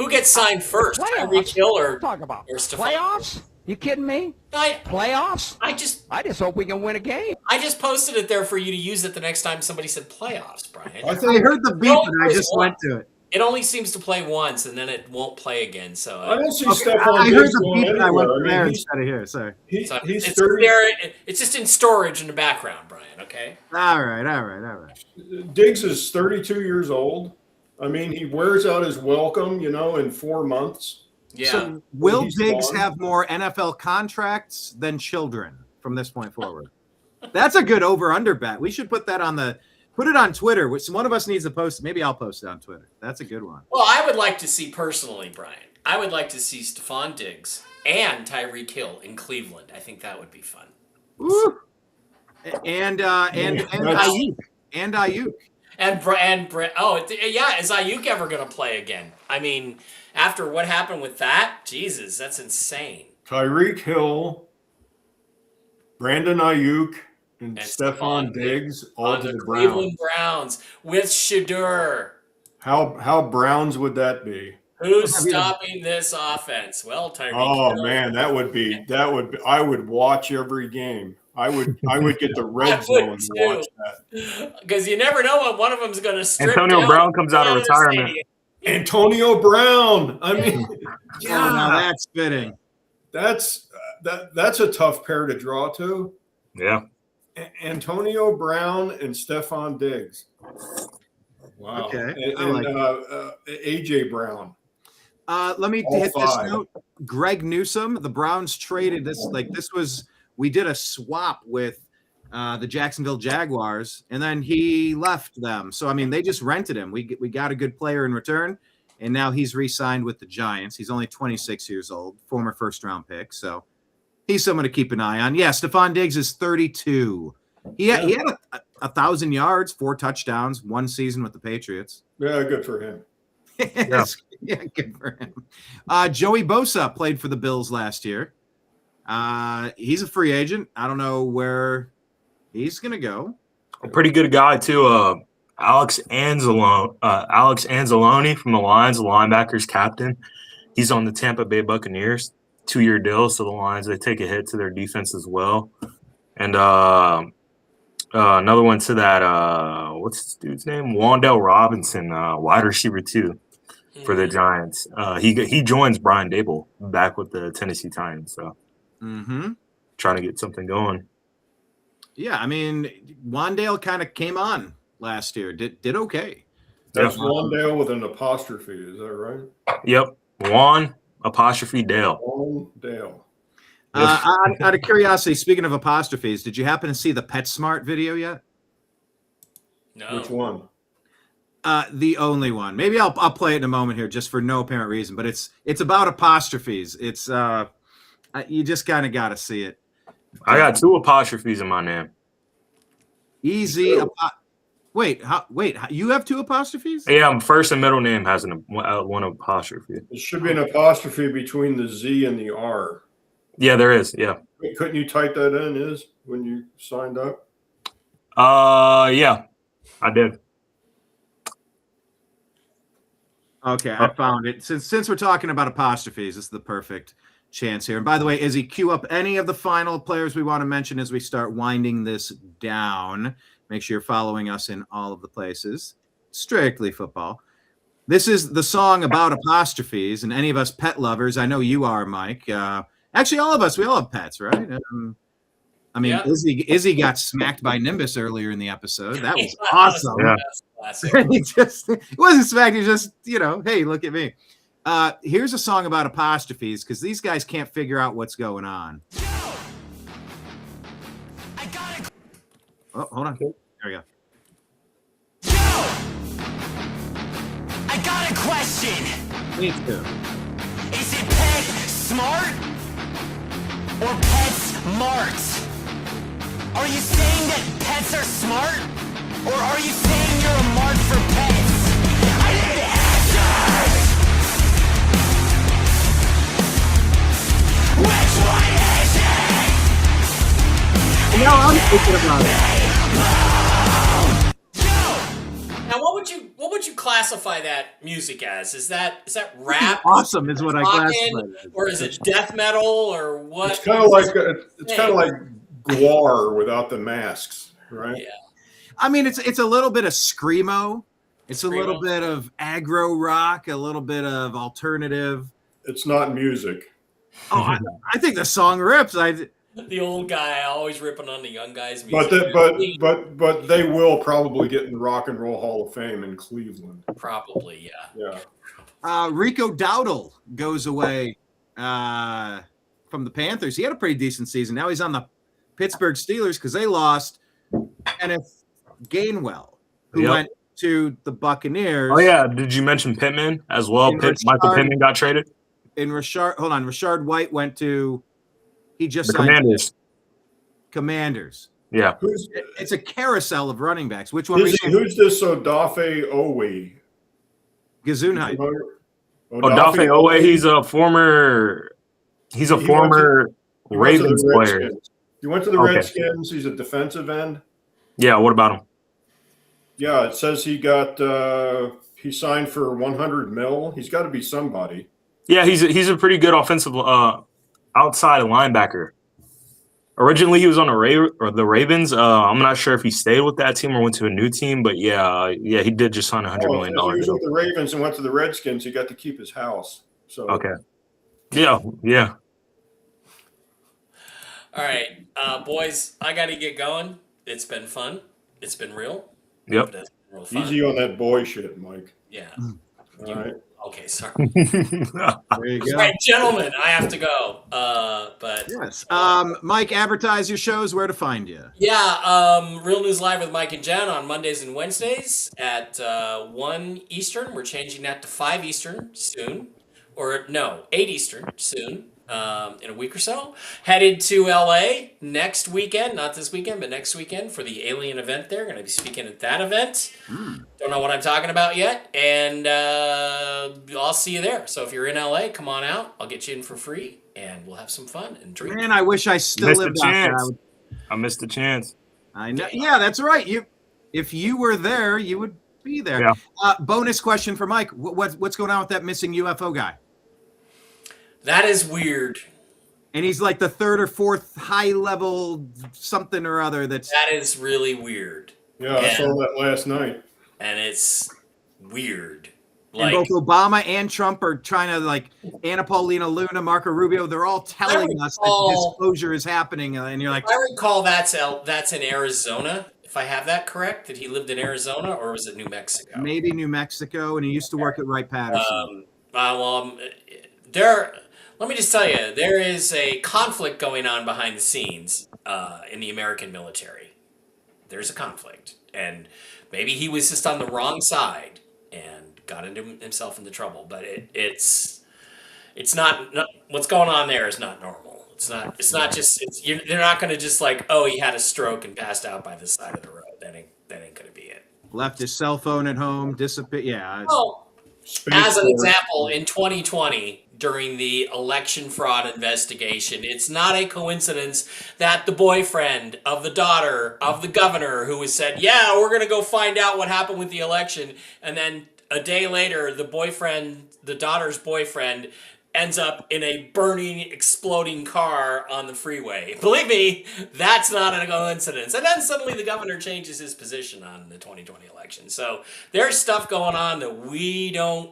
gets signed first? Tyreek Hill or Stephon? Playoffs? You kidding me? Playoffs? I just hope we can win a game. I just posted it there for you to use it the next time somebody said playoffs, Brian. I heard the beep and I just went to it. It only seems to play once, and then it won't play again. So I don't see Stephon. I heard the beep and I went there instead of here. Sorry. It's just in storage in the background, Brian. Okay. All right. Diggs is 32 years old. He wears out his welcome, in 4 months. Yeah. So will Diggs have more NFL contracts than children from this point forward? That's a good over/under bet. We should put that put it on Twitter, which one of us needs to post. Maybe I'll post it on Twitter. That's a good one. Well, I would like to see personally, Brian. I would like to see Stephon Diggs and Tyreek Hill in Cleveland. I think that would be fun. Ooh. And Ayuk. And Ayuk. Is Ayuk ever going to play again? I mean, after what happened with that, Jesus, that's insane. Tyreek Hill, Brandon Ayuk, and Stephon Diggs all to the Cleveland Browns with Shadur. How Browns would that be? Who's stopping this offense? Well, Tyreek. Oh man, that would be. I would watch every game. I would get the red zone to watch that. Because you never know what one of them's going to strip. Antonio Brown comes out of retirement. Antonio Brown. I mean, now that's fitting. That's a tough pair to draw to. Yeah. Antonio Brown and Stephon Diggs. Wow. Okay. And AJ Brown. Let me hit this note. Greg Newsome, the Browns traded this. We did a swap with the Jacksonville Jaguars, and then he left them. So, I mean, they just rented him. We got a good player in return, and now he's re-signed with the Giants. He's only 26 years old, former first-round pick. So he's someone to keep an eye on. Yeah, Stephon Diggs is 32. He had 1,000 yards, 4 touchdowns, 1 season with the Patriots. Yeah, good for him. Yeah, good for him. Joey Bosa played for the Bills last year. He's a free agent. I don't know where he's going to go. A pretty good guy, too. Alex Anzalone from the Lions, the linebackers captain. He's on the Tampa Bay Buccaneers. 2-year deal, so the Lions, they take a hit to their defense as well. And another one to that, what's this dude's name? Wan'Dale Robinson, wide receiver, too, for the Giants. He joins Brian Dable back with the Tennessee Titans, so trying to get something going. Yeah, I mean, Wan'Dale kind of came on last year. Did okay. That's Wan'Dale with an apostrophe. Is that right? Yep. Dale. Wan'Dale. Out of curiosity, speaking of apostrophes, did you happen to see the PetSmart video yet? No. Which one? The only one. Maybe I'll play it in a moment here, just for no apparent reason. But it's about apostrophes. It's you just kind of got to see it. I got 2 apostrophes in my name. Easy. Wait, you have 2 apostrophes? Yeah, first and middle name has one apostrophe. There should be an apostrophe between the Z and the R. Yeah, there is. Yeah. Couldn't you type that in, when you signed up? Yeah, I did. Okay, I found it. Since we're talking about apostrophes, this is the perfect chance here. And by the way, Izzy, cue up any of the final players we want to mention as we start winding this down. Make sure you're following us in all of the places. Strictly football. This is the song about apostrophes, and any of us pet lovers, I know you are, Mike. Actually, all of us, we all have pets, right? I mean, yeah. Izzy got smacked by Nimbus earlier in the episode. That was awesome. Yeah. It wasn't smacked. He just, hey, look at me. Here's a song about apostrophes because these guys can't figure out what's going on. Oh, hold on. There we go. I got a question. Me too. Is it pet smart or pet smart? Are you saying that pets are smart? Or are you saying you're a mark for pets? I need answers! Which one is it? Now I'm thinking about it. Now, what would you classify that music as? Is that rap? Awesome is what I classify it. Or is it death metal or what? It's kind of like Guar without the masks, right? Yeah. I mean, it's a little bit of screamo. It's a little bit of aggro rock, a little bit of alternative. It's not music. Oh, I think the song rips. The old guy always ripping on the young guy's music. But they will probably get in the Rock and Roll Hall of Fame in Cleveland. Probably, yeah. Rico Dowdle goes away from the Panthers. He had a pretty decent season. Now he's on the Pittsburgh Steelers because they lost Kenneth Gainwell, who went to the Buccaneers. Oh, yeah. Did you mention Pittman as well? Michael Pittman got traded? Rashard White went to – he just the signed. Commanders. Commanders. Yeah. It's a carousel of running backs. Which one? Who's this Odafe Owe? Gesundheit. Odafe Owe, he's a former Ravens player. He went to the Redskins. He's a defensive end. Yeah, what about him? Yeah, it says he signed for 100 mil. He's got to be somebody. Yeah, he's a pretty good offensive outside linebacker. Originally, he was on the Ravens. I'm not sure if he stayed with that team or went to a new team, but yeah, he did just sign $100 million. If he was with the Ravens and went to the Redskins, he got to keep his house. So okay, yeah. All right, boys, I got to get going. It's been fun. It's been real. Yep. It's been real fun. Easy on that boy shit, Mike. Yeah. All right. Okay, sorry. There you go. All right, gentlemen, I have to go. But yes, Mike, advertise your shows. Where to find you? Yeah, Real News Live with Mike and Jen on Mondays and Wednesdays at 1 Eastern. We're changing that to 5 Eastern soon, or no, 8 Eastern soon. In a week or so. Headed to LA next weekend, not this weekend, but next weekend for the Alien event there. Going to be speaking at that event. Don't know what I'm talking about yet. And I'll see you there. So if you're in LA, come on out. I'll get you in for free and we'll have some fun and drink. Man, I wish I still lived out there. I missed the chance. I know. Yeah, that's right. If you were there, you would be there. Yeah. Bonus question for Mike. What's going on with that missing UFO guy? That is weird. And he's like the 3rd or 4th high level something or other. That is really weird. Yeah, I saw that last night. And it's weird. And both Obama and Trump are trying to, like, Anna Paulina Luna, Marco Rubio, they're all telling us that disclosure is happening. And you're like, I recall that's in Arizona. If I have that correct, that he lived in Arizona, or was it New Mexico? Maybe New Mexico, and he used to work at Wright-Patterson. Let me just tell you, there is a conflict going on behind the scenes in the American military. There's a conflict, and maybe he was just on the wrong side and got himself into trouble. But it's not what's going on there is not normal. It's not just they're not going to just like, oh, he had a stroke and passed out by the side of the road. That ain't going to be it. Left his cell phone at home, disappeared. Yeah. Well, as an example, in 2020, during the election fraud investigation, it's not a coincidence that the boyfriend of the daughter of the governor who has said, yeah, we're going to go find out what happened with the election. And then a day later, the daughter's boyfriend ends up in a burning, exploding car on the freeway. Believe me, that's not a coincidence. And then suddenly the governor changes his position on the 2020 election. So there's stuff going on that we don't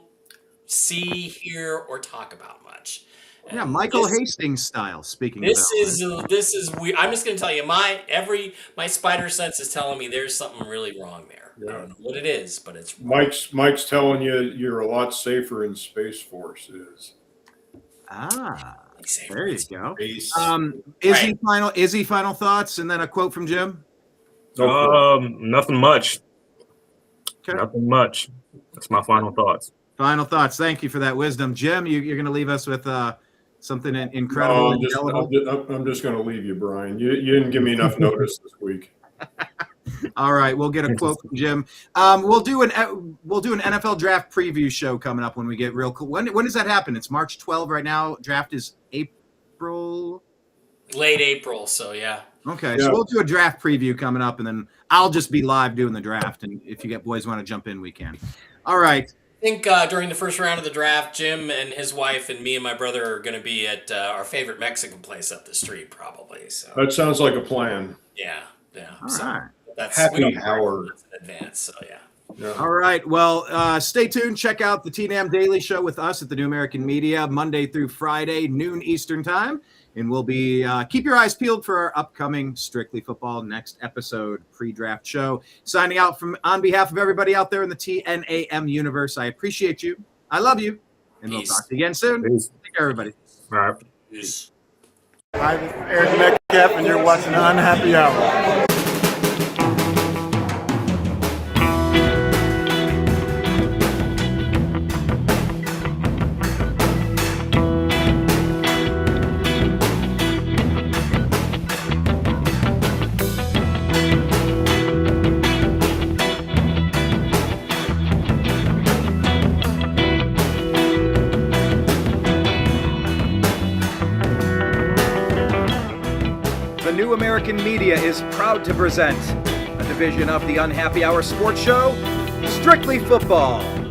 see, hear, or talk about much. Yeah, Michael Hastings style. Speaking. This is weird. I'm just going to tell you, my spider sense is telling me there's something really wrong there. Yeah. I don't know what it is, but it's wrong. Mike's telling you you're a lot safer in Space Force. There you go. Izzy, final thoughts, and then a quote from Jim. Nothing much. Okay. Nothing much. That's my final thoughts. Final thoughts. Thank you for that wisdom, Jim. You're going to leave us with something incredible. No, I'm just going to leave you, Brian. You didn't give me enough notice this week. All right, we'll get a quote from Jim. We'll do an NFL draft preview show coming up when we get real cool. When does that happen? It's March 12 right now. Draft is April. Late April, so yeah. Okay, so we'll do a draft preview coming up, and then I'll just be live doing the draft. And if you boys want to jump in, we can. All right. I think during the first round of the draft, Jim and his wife and me and my brother are going to be at our favorite Mexican place up the street, probably. So that sounds like a plan. Yeah. All right. That's happy hour in advance. So yeah. All right. Well, stay tuned. Check out the TNAM Daily Show with us at the New American Media Monday through Friday, noon Eastern time. And we'll be keep your eyes peeled for our upcoming Strictly Football next episode pre-draft show. Signing out on behalf of everybody out there in the TNAM universe. I appreciate you. I love you. And we'll talk to you again soon. Peace. Take care, everybody. All right. Peace. Hi, this is Eric Metcalf, and you're watching Unhappy Hour. New American Media is proud to present a division of the Unhappy Hour Sports Show, Strictly Football.